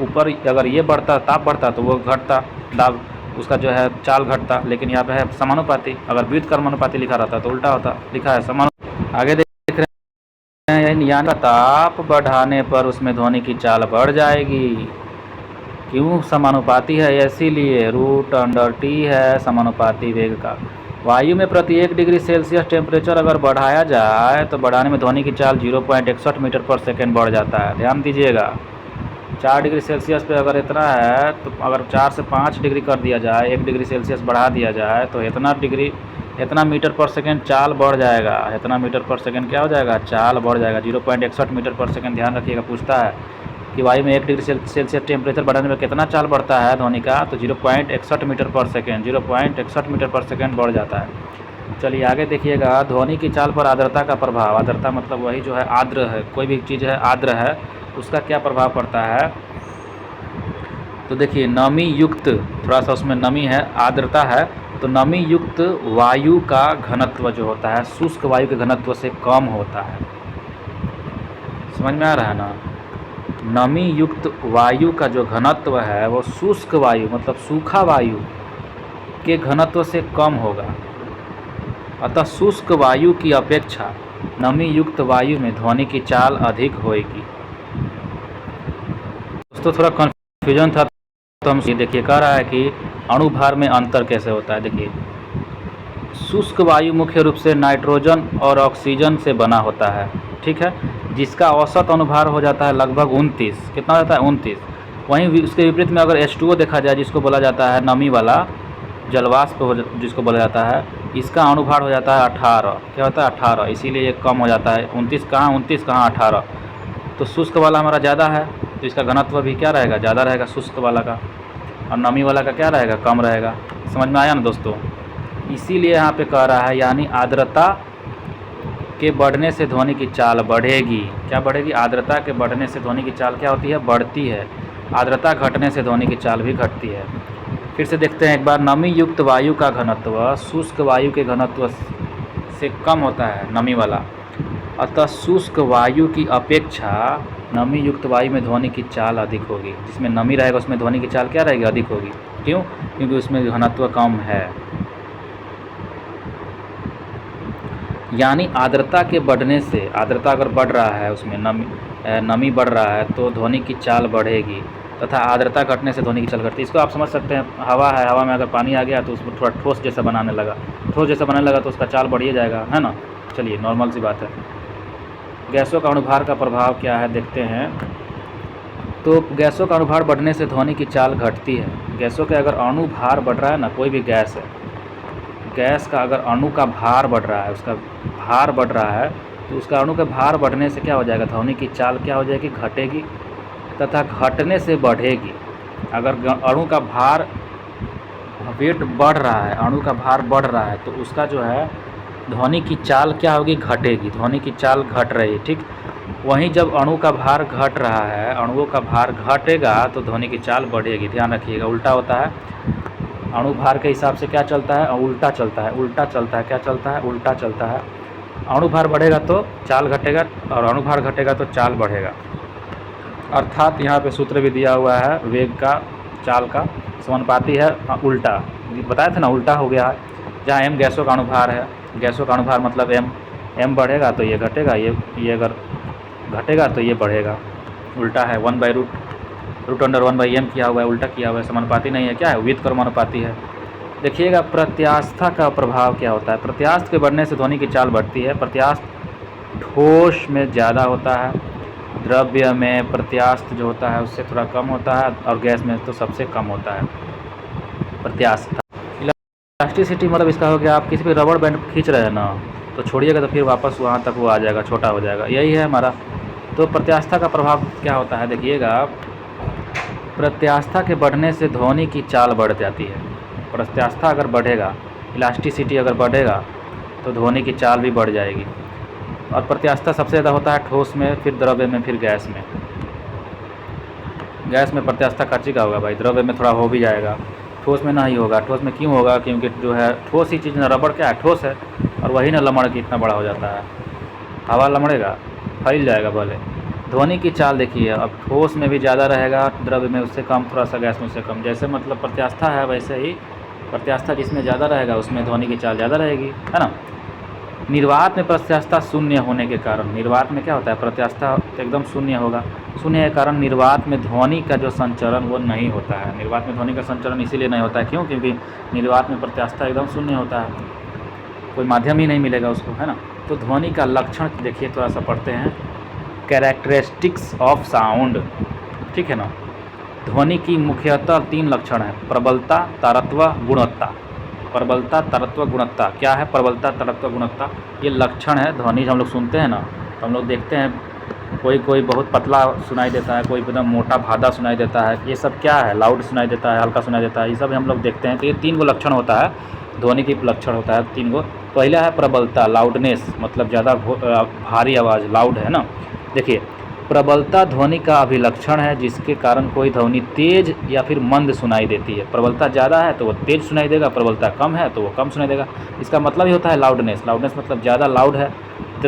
ऊपर अगर ये बढ़ता, ताप बढ़ता तो वो घटता, दाब उसका जो है चाल घटता। लेकिन यहाँ पे है समानुपाती, अगर व्युत्क्रमानुपाती लिखा रहता तो उल्टा होता, लिखा है समानु। आगे देख रहे हैं, यहाँ का ताप बढ़ाने पर उसमें ध्वनि की चाल बढ़ जाएगी। क्यों, समानुपाती है, इसीलिए √T है समानुपाती वेग का। वायु में प्रति 1 डिग्री सेल्सियस टेम्परेचर अगर बढ़ाया जाए तो बढ़ाने में ध्वनि की चाल 0.61 मीटर पर सेकेंड बढ़ जाता है। ध्यान दीजिएगा, 4 डिग्री सेल्सियस पे अगर इतना है तो अगर 4 से 5 डिग्री कर दिया जाए, 1 डिग्री सेल्सियस बढ़ा दिया जाए तो इतना मीटर पर सेकेंड चाल बढ़ जाएगा। इतना मीटर पर सेकेंड क्या हो जाएगा, चाल बढ़ जाएगा, 0.61 मीटर पर सेकेंड। ध्यान रखिएगा, पूछता है कि वायु में 1 डिग्री सेल्सियस टेम्परेचर बढ़ाने में कितना चाल बढ़ता है ध्वनि का, तो 0.61 मीटर पर सेकेंड, 0.61 मीटर पर सेकेंड बढ़ जाता है। चलिए आगे देखिएगा, ध्वनि की चाल पर आर्द्रता का प्रभाव। आर्द्रता मतलब वही जो है आर्द्र है, कोई भी चीज़ है आर्द्र है, उसका क्या प्रभाव पड़ता है। तो देखिए नमी युक्त, थोड़ा सा उसमें नमी है, आर्द्रता है, तो नमी युक्त वायु का घनत्व जो होता है शुष्क वायु के घनत्व से कम होता है। समझ में आ रहा है ना। नमी युक्त वायु का जो घनत्व है वो शुष्क वायु मतलब सूखा वायु के घनत्व से कम होगा। अतः शुष्क वायु की अपेक्षा नमी युक्त वायु में ध्वनि की चाल अधिक होगी। दोस्तों थोड़ा कन्फ्यूजन था तो हम ये देखिए कह रहा है कि अणुभार में अंतर कैसे होता है। देखिए शुष्क वायु मुख्य रूप से नाइट्रोजन और ऑक्सीजन से बना होता है, ठीक है, जिसका औसत अनुभार हो जाता है लगभग 29। कितना हो जाता है? 29। वहीं उसके विपरीत में अगर H2O देखा जाए जिसको बोला जाता है नमी वाला जलवाष्प जिसको बोला जाता है, इसका अनुभार हो जाता है 18। क्या होता है? 18। इसीलिए ये कम हो जाता है। 29 कहाँ 18। तो शुष्क वाला हमारा ज़्यादा है तो इसका घनत्व भी क्या रहेगा? ज़्यादा रहेगा शुष्क वाला का, और नमी वाला का क्या रहेगा? कम रहेगा। समझ में आया ना दोस्तों? इसीलिए यहाँ पे कह रहा है यानी आर्द्रता के बढ़ने से ध्वनि की चाल बढ़ेगी। क्या बढ़ेगी? आर्द्रता के बढ़ने से ध्वनि की चाल क्या होती है? बढ़ती है। आर्द्रता घटने से ध्वनि की चाल भी घटती है। फिर से देखते हैं एक बार। नमी युक्त वायु का घनत्व शुष्क वायु के घनत्व से कम होता है, नमी वाला। अतः शुष्क वायु की अपेक्षा नमी युक्त वायु में ध्वनि की चाल अधिक होगी। जिसमें नमी रहेगा उसमें ध्वनि की चाल क्या रहेगी? अधिक होगी। क्यों? क्योंकि उसमें घनत्व कम है। यानी आर्द्रता के बढ़ने से, आर्द्रता अगर बढ़ रहा है उसमें नमी बढ़ रहा है तो ध्वनि की चाल बढ़ेगी, तथा आर्द्रता घटने से ध्वनि की चाल घटती है। इसको आप समझ सकते हैं, हवा है, हवा में अगर पानी आ गया तो उसमें थोड़ा ठोस जैसा बनाने लगा, ठोस जैसा बनाने लगा तो उसका चाल बढ़ ही जाएगा, है ना। चलिए नॉर्मल सी बात है। गैसों का अणुभार का प्रभाव क्या है देखते हैं। तो गैसों का अणुभार बढ़ने से ध्वनि की चाल घटती है। गैसों के अगर अणुभार बढ़ रहा है ना, कोई भी गैस है, गैस का अगर अणु का भार बढ़ रहा है, उसका भार बढ़ रहा है तो उसका अणु का भार बढ़ने से क्या हो जाएगा? ध्वनि की चाल क्या हो जाएगी? घटेगी, तथा घटने से बढ़ेगी। अगर अणु का भार, वेट बढ़ रहा है, अणु का भार बढ़ रहा है तो उसका जो है ध्वनि की चाल क्या होगी? घटेगी। ध्वनि की चाल घट रही है, ठीक। वहीं जब अणु का भार घट रहा है, अणुओं का भार घटेगा तो ध्वनि की चाल बढ़ेगी। ध्यान रखिएगा, उल्टा होता है। अणु भार के हिसाब से क्या चलता है? उल्टा चलता है। उल्टा चलता है। क्या चलता है? उल्टा चलता है। अणु भार बढ़ेगा तो चाल घटेगा, और अणु भार घटेगा तो चाल बढ़ेगा। अर्थात यहाँ पे सूत्र भी दिया हुआ है, वेग का चाल का समानुपाती है उल्टा। बताया था ना, उल्टा हो गया है। जहाँ m गैसों का अणुभार है, गैसों का अणुभार मतलब m बढ़ेगा तो ये घटेगा, ये अगर घटेगा तो ये बढ़ेगा। उल्टा है। 1/√√1/m किया हुआ है, उल्टा किया हुआ है, समानुपाती नहीं है। क्या है? व्युत्क्रमानुपाती है। देखिएगा प्रत्यास्था का प्रभाव क्या होता है। प्रत्यास्थ के बढ़ने से ध्वनि की चाल बढ़ती है। प्रत्यास्थ ठोस में ज़्यादा होता है, द्रव्य में प्रत्यास्थ जो होता है उससे थोड़ा कम होता है, और गैस में तो सबसे कम होता है प्रत्यास्था। इलास्टिसिटी मतलब इसका हो गया, आप किसी भी रबड़ बैंड खींच रहे हैं ना तो छोड़िएगा तो फिर वापस वहाँ तक वो आ जाएगा, छोटा हो जाएगा। यही है हमारा। तो प्रत्यास्था का प्रभाव क्या होता है देखिएगा। प्रत्यास्था के बढ़ने से ध्वनि की चाल बढ़ जाती है। प्रत्यास्था अगर बढ़ेगा, इलास्टिसिटी अगर बढ़ेगा तो ध्वनि की चाल भी बढ़ जाएगी। और प्रत्यास्था सबसे ज़्यादा होता है ठोस में, फिर द्रव्य में, फिर गैस में। गैस में प्रत्यास्था कच्ची का होगा भाई, द्रव्य में थोड़ा हो भी जाएगा, ठोस में नहीं होगा। ठोस में क्यों होगा? क्योंकि जो है ठोस ही चीज़ ना, रबड़ क्या है? ठोस है, और वही ना लमड़ के इतना बड़ा हो जाता है। हवा लमड़ेगा, फैल जाएगा भले। ध्वनि की चाल देखिए, अब ठोस में भी ज़्यादा रहेगा, द्रव्य में उससे कम, थोड़ा सा गैस में उससे कम। जैसे मतलब प्रत्यास्था है वैसे ही प्रत्यास्था जिसमें ज़्यादा रहेगा उसमें ध्वनि की चाल ज़्यादा रहेगी, है ना। निर्वात में प्रत्यास्था शून्य होने के कारण, निर्वात में क्या होता है? प्रत्यास्था एकदम शून्य होगा। शून्य के कारण निर्वात में ध्वनि का जो संचरण वो नहीं होता है। निर्वात में ध्वनि का संचरण इसीलिए नहीं होता है, क्यों? क्योंकि निर्वात में प्रत्यास्था एकदम शून्य होता है, कोई माध्यम ही नहीं मिलेगा उसको, है ना। तो ध्वनि का लक्षण देखिए, थोड़ा सा पढ़ते हैं। कैरेक्टरिस्टिक्स ऑफ साउंड, ठीक है ना। ध्वनि की मुख्यतः 3 लक्षण हैं: प्रबलता, तारत्व, गुणवत्ता। प्रबलता, तारत्व, गुणवत्ता। क्या है प्रबलता, तारत्व, गुणवत्ता? ये लक्षण है। ध्वनि हम लोग सुनते हैं ना तो हम लोग देखते हैं, कोई बहुत पतला सुनाई देता है, कोई एकदम मोटा भादा सुनाई देता है। ये सब क्या है? लाउड सुनाई देता है, हल्का सुनाई देता है, ये सब हम लोग देखते हैं। तो ये 3 गो लक्षण होता है, ध्वनि की लक्षण होता है 3 गो। पहला है प्रबलता, लाउडनेस, मतलब ज़्यादा भारी आवाज़, लाउड है ना। देखिए, प्रबलता ध्वनि का अभिलक्षण है जिसके कारण कोई ध्वनि तेज या फिर मंद सुनाई देती है। प्रबलता ज़्यादा है तो वो तेज सुनाई देगा, प्रबलता कम है तो वो कम सुनाई देगा। इसका मतलब ही होता है लाउडनेस। लाउडनेस मतलब ज़्यादा लाउड है,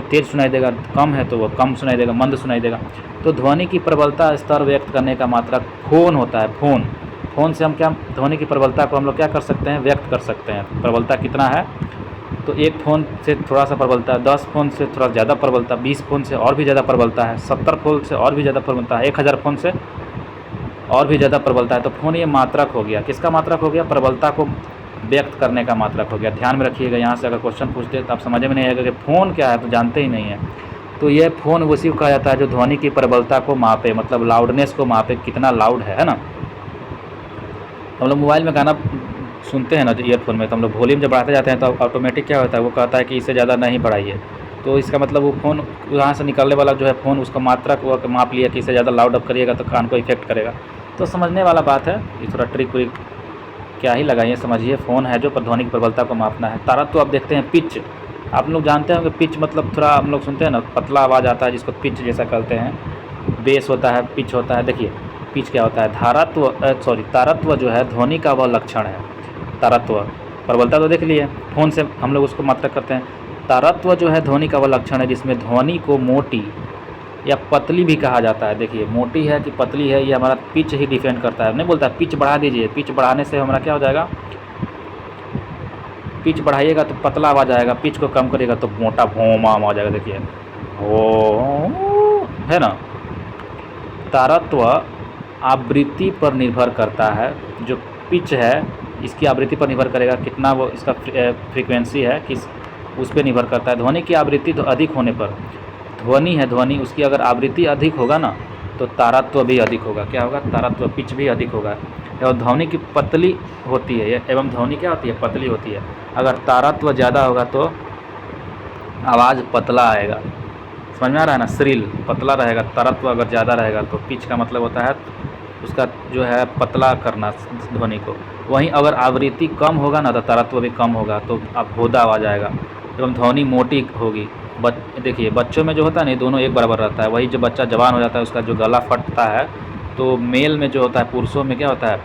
तेज़ सुनाई देगा, कम है तो वो कम सुनाई देगा, मंद सुनाई देगा। तो ध्वनि की प्रबलता स्तर व्यक्त करने का मात्रक फोन होता है, फोन। फ़ोन से हम क्या ध्वनि की प्रबलता को हम लोग क्या कर सकते हैं, व्यक्त कर सकते हैं। प्रबलता कितना है, तो एक फ़ोन से थोड़ा सा प्रबलता है, 10 फ़ोन से थोड़ा ज़्यादा प्रबलता, 20 फ़ोन से और भी ज़्यादा प्रबलता है, 70 फ़ोन से और भी ज़्यादा प्रबलता है, 1000 फ़ोन से और भी ज़्यादा प्रबलता है। तो फ़ोन ये मात्रक हो गया, किसका मात्रक हो गया, प्रबलता को व्यक्त करने का मात्रक हो गया। ध्यान में रखिएगा, यहाँ से अगर क्वेश्चन पूछते तो आप समझ में नहीं आएगा कि फ़ोन क्या है, तो जानते ही नहीं है। तो ये फ़ोन उसी को कहा जाता है जो ध्वनि की प्रबलता को मापे, मतलब लाउडनेस को मापे, कितना लाउड है ना। हम लोग मोबाइल में गाना सुनते हैं ना ईयरफोन में, तो हम लोग वॉल्यूम जब बढ़ाते जाते हैं तो ऑटोमेटिक क्या होता है, वो कहता है कि इससे ज़्यादा नहीं बढ़ाइए। तो इसका मतलब वो फ़ोन यहाँ से निकलने वाला जो है फ़ोन, उसका मात्रक वो माप लिया कि इससे ज़्यादा लाउड अप करिएगा तो कान को इफेक्ट करेगा। तो समझने वाला बात है, ये थोड़ा ट्रिक व्रिक क्या ही लगाइए, समझिए फ़ोन है जो ध्वनि की प्रबलता को मापना है। तारा तो आप देखते हैं पिच, आप लोग जानते होंगे पिच मतलब थोड़ा हम लोग सुनते हैं ना, पतला आवाज़ आता है जिसको पिच जैसा कहते हैं। बेस होता है, पिच होता है। देखिए पिच क्या होता है, तारत्व जो है ध्वनि का वह लक्षण है। तारत्व, प्रबलता तो देख लिए, फ़ोन से हम लोग उसको मात्रक करते हैं। तारत्व जो है ध्वनि का वह लक्षण है जिसमें ध्वनि को मोटी या पतली भी कहा जाता है। देखिए मोटी है कि पतली है, ये हमारा पिच ही डिफेंड करता है। नहीं बोलता पिच बढ़ा दीजिए, पिच बढ़ाने से हमारा क्या हो जाएगा, पिच बढ़ाइएगा तो पतला आवाज़ आएगा, पिच को कम करिएगा तो मोटा भोम आ जाएगा। देखिए हो, है ना। तारत्व आवृत्ति पर निर्भर करता है, जो पिच है इसकी आवृत्ति पर निर्भर करेगा, कितना वो इसका फ्रीक्वेंसी है किस उस पर निर्भर करता है। ध्वनि की आवृत्ति तो अधिक होने पर, ध्वनि है ध्वनि, उसकी अगर आवृत्ति अधिक होगा ना तो तारत्व भी अधिक होगा। क्या होगा, तारत्व, पिच भी अधिक होगा। और ध्वनि की पतली होती है, एवं ध्वनि क्या होती है, पतली होती है। अगर तारत्व ज़्यादा होगा तो आवाज़ पतला आएगा। समझ में आ रहा है ना, श्रील पतला रहेगा। तारत्व अगर ज़्यादा रहेगा तो पिच का मतलब होता है उसका जो है पतला करना ध्वनि को। वहीं अगर आवृत्ति कम होगा ना तो तारत्व भी कम होगा, तो अब होदा आवाज़ आएगा एवं ध्वनि मोटी होगी। देखिए बच्चों में जो होता है ना, दोनों एक बराबर रहता है। वही जब बच्चा जवान हो जाता है उसका जो गला फटता है, तो मेल में जो होता है, पुरुषों में क्या होता है,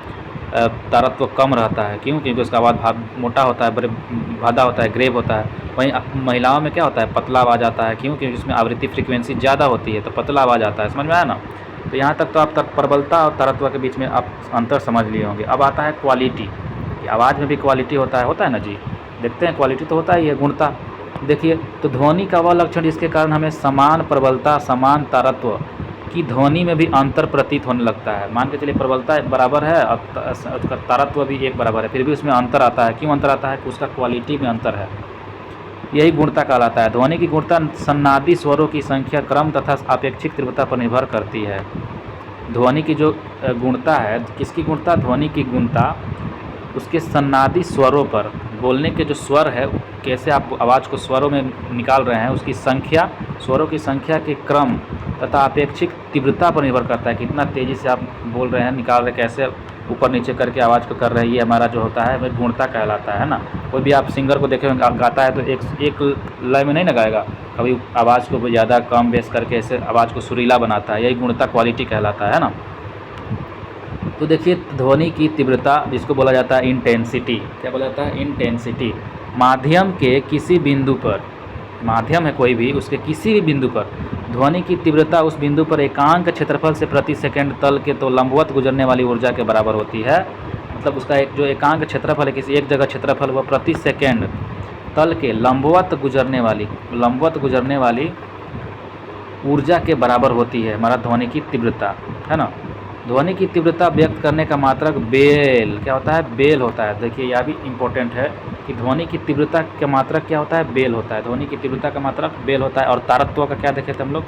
तारत्व कम रहता है। क्यों, क्योंकि उसका आवाज़ मोटा होता है, बड़े भादा होता है, ग्रेव होता है। वहीं महिलाओं में क्या होता है, पतला आवाज़ आता है। क्यों, क्योंकि उसमें आवृत्ति फ्रीक्वेंसी ज़्यादा होती है तो पतला आवाज़ आता है। समझ में आया ना। तो यहाँ तक तो आप प्रबलता और तारत्व के बीच में आप अंतर समझ लिए होंगे। अब आता है क्वालिटी। आवाज़ में भी क्वालिटी होता है ना जी, देखते हैं क्वालिटी तो होता ही है, गुणता। देखिए तो ध्वनि का वह लक्षण जिसके कारण हमें समान प्रबलता समान तारत्व की ध्वनि में भी अंतर प्रतीत होने लगता है। मान के चलिए प्रबलता बराबर है और उसका तारत्व भी एक बराबर है, फिर भी उसमें अंतर आता है। क्यों अंतर आता है, कि उसका क्वालिटी में अंतर है। यही गुणता कहलाता है। ध्वनि की गुणता सन्नादी स्वरों की संख्या, क्रम तथा अपेक्षित तीव्रता पर निर्भर करती है। ध्वनि की जो गुणता है, किसकी गुणता, ध्वनि की गुणता उसके सन्नादी स्वरों पर, बोलने के जो स्वर है, कैसे आप आवाज़ को स्वरों में निकाल रहे हैं, उसकी संख्या, स्वरों की संख्या के क्रम तथा अपेक्षित तीव्रता पर निर्भर करता है। कितना तेज़ी से आप बोल रहे हैं, निकाल रहे, कैसे ऊपर नीचे करके आवाज़ को कर रहे हैं, ये हमारा जो होता है वह गुणता कहलाता है ना। कोई भी आप सिंगर को देखे होंगे, गाता है तो एक लय में नहीं ना गाएगा, कभी आवाज़ को ज़्यादा कम बेस करके ऐसे आवाज़ को सुरीला बनाता है। यही गुणता क्वालिटी कहलाता है ना। तो देखिए ध्वनि की तीव्रता जिसको बोला जाता है इंटेंसिटी, क्या बोला जाता है, इंटेंसिटी। माध्यम के किसी बिंदु पर, माध्यम है कोई भी, उसके किसी भी बिंदु पर ध्वनि की तीव्रता उस बिंदु पर एकांक क्षेत्रफल से प्रति सेकंड तल के तो लंबवत गुजरने वाली ऊर्जा के बराबर होती है। मतलब उसका एक जो एकांक क्षेत्रफल है, किसी एक जगह क्षेत्रफल, वह प्रति सेकंड तल के लंबवत गुजरने वाली ऊर्जा के बराबर होती है हमारा ध्वनि की तीव्रता, है ना। ध्वनि की तीव्रता व्यक्त करने का मात्रक बेल, क्या होता है, बेल होता है। देखिए यह भी इम्पोर्टेंट है कि ध्वनि की तीव्रता का मात्रक क्या होता है, बेल होता है। ध्वनि की तीव्रता का मात्रक बेल होता है। और तारत्व का क्या देखे थे हम लोग,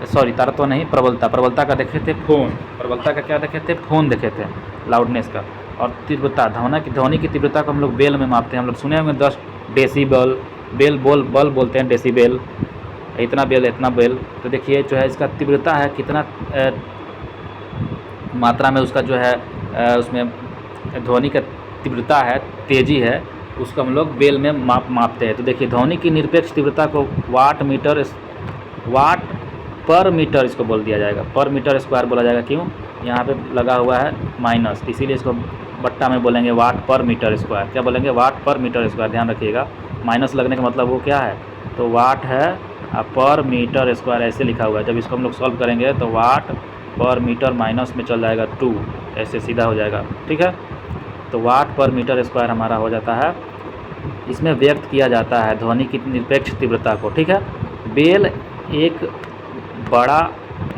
सॉरी तारत्व नहीं, प्रबलता का देखे थे फोन, प्रबलता का क्या देखे थे, फोन देखे थे, लाउडनेस का। और तीव्रता, ध्वनि की तीव्रता को हम लोग बेल में मापते हैं। हम लोग सुने होंगे 10 डेसीबल, बल बोलते हैं डेसीबेल, इतना बेल इतना बेल। तो देखिए जो है इसका तीव्रता है, कितना मात्रा में उसका जो है उसमें ध्वनि का तीव्रता है, तेज़ी है, उसको हम लोग बेल में मापते हैं। तो देखिए ध्वनि की निरपेक्ष तीव्रता को वाट पर मीटर इसको बोल दिया जाएगा, पर मीटर स्क्वायर बोला जाएगा। क्यों, यहाँ पे लगा हुआ है माइनस, इसीलिए इसको बट्टा में बोलेंगे वाट पर मीटर स्क्वायर। क्या बोलेंगे, वाट पर मीटर स्क्वायर। ध्यान रखिएगा, माइनस लगने का मतलब वो क्या है, तो वाट है पर मीटर स्क्वायर ऐसे लिखा हुआ है। जब इसको हम लोग सॉल्व करेंगे तो वाट पर मीटर माइनस में चल जाएगा 2, ऐसे सीधा हो जाएगा। ठीक है, तो वाट पर मीटर स्क्वायर हमारा हो जाता है। इसमें व्यक्त किया जाता है ध्वनि की निरपेक्ष तीव्रता को। ठीक है, बेल एक बड़ा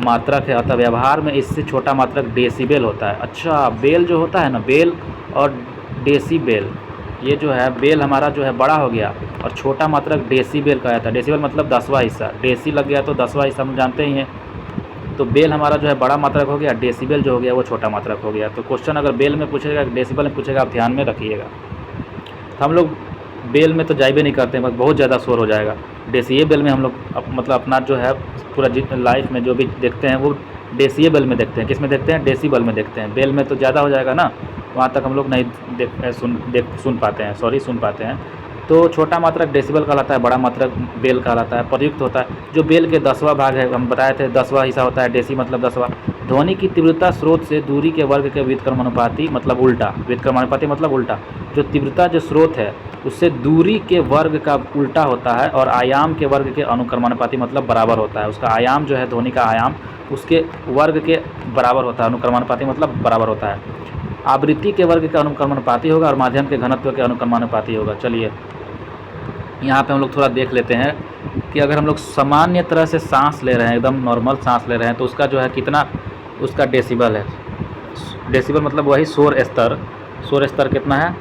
मात्रक है, अतः व्यवहार में इससे छोटा मात्रक डेसिबल होता है। अच्छा, बेल जो होता है ना, बेल और डेसिबल, ये जो है बेल हमारा जो है बड़ा हो गया और छोटा मात्रक डेसिबल का आता है। डेसिबल मतलब 10वां हिस्सा, डेसी लग गया तो 10वां हिस्सा हम जानते ही हैं। तो बेल हमारा जो है बड़ा मात्रक हो गया, डेसिबल जो हो गया वो छोटा मात्रक हो गया। तो क्वेश्चन अगर बेल में पूछेगा, डेसिबल में पूछेगा, आप ध्यान में रखिएगा। तो हम लोग बेल में तो जाइबे नहीं करते हैं, बस बहुत ज़्यादा शोर हो जाएगा। डेसिबल में हम लोग मतलब अपना जो है पूरा लाइफ में जो भी देखते हैं वो डेसिबल में देखते हैं। किस में देखते हैं? डेसिबल में देखते हैं। बेल में तो ज़्यादा हो जाएगा ना, वहाँ तक हम लोग नहीं सुन पाते हैं। तो छोटा मात्रक डेसिबल कहलाता है, बड़ा मात्रक बेल कहलाता है। प्रयुक्त होता है जो बेल के 10वां भाग है, हम बताए थे 10वां हिस्सा होता है। डेसी मतलब 10वां। ध्वनि की तीव्रता स्रोत से दूरी के वर्ग के व्युत्क्रमानुपाती मतलब उल्टा, व्युत्क्रमानुपाती मतलब उल्टा। जो तीव्रता जो स्रोत है उससे दूरी के वर्ग का उल्टा होता है और आयाम के वर्ग के अनुक्रमानुपाती मतलब बराबर होता है। उसका आयाम जो है, ध्वनि का आयाम उसके वर्ग के बराबर होता है। अनुक्रमानुपाती मतलब बराबर होता है। आवृत्ति के वर्ग के अनुक्रमानुपाती होगा और माध्यम के घनत्व के अनुक्रमानुपाती होगा। चलिए यहाँ पे हम लोग थोड़ा देख लेते हैं कि अगर हम लोग सामान्य तरह से सांस ले रहे हैं, एकदम नॉर्मल सांस ले रहे हैं, तो उसका जो है कितना उसका डेसिबल है। डेसिबल मतलब वही शोर स्तर। शोर स्तर कितना है?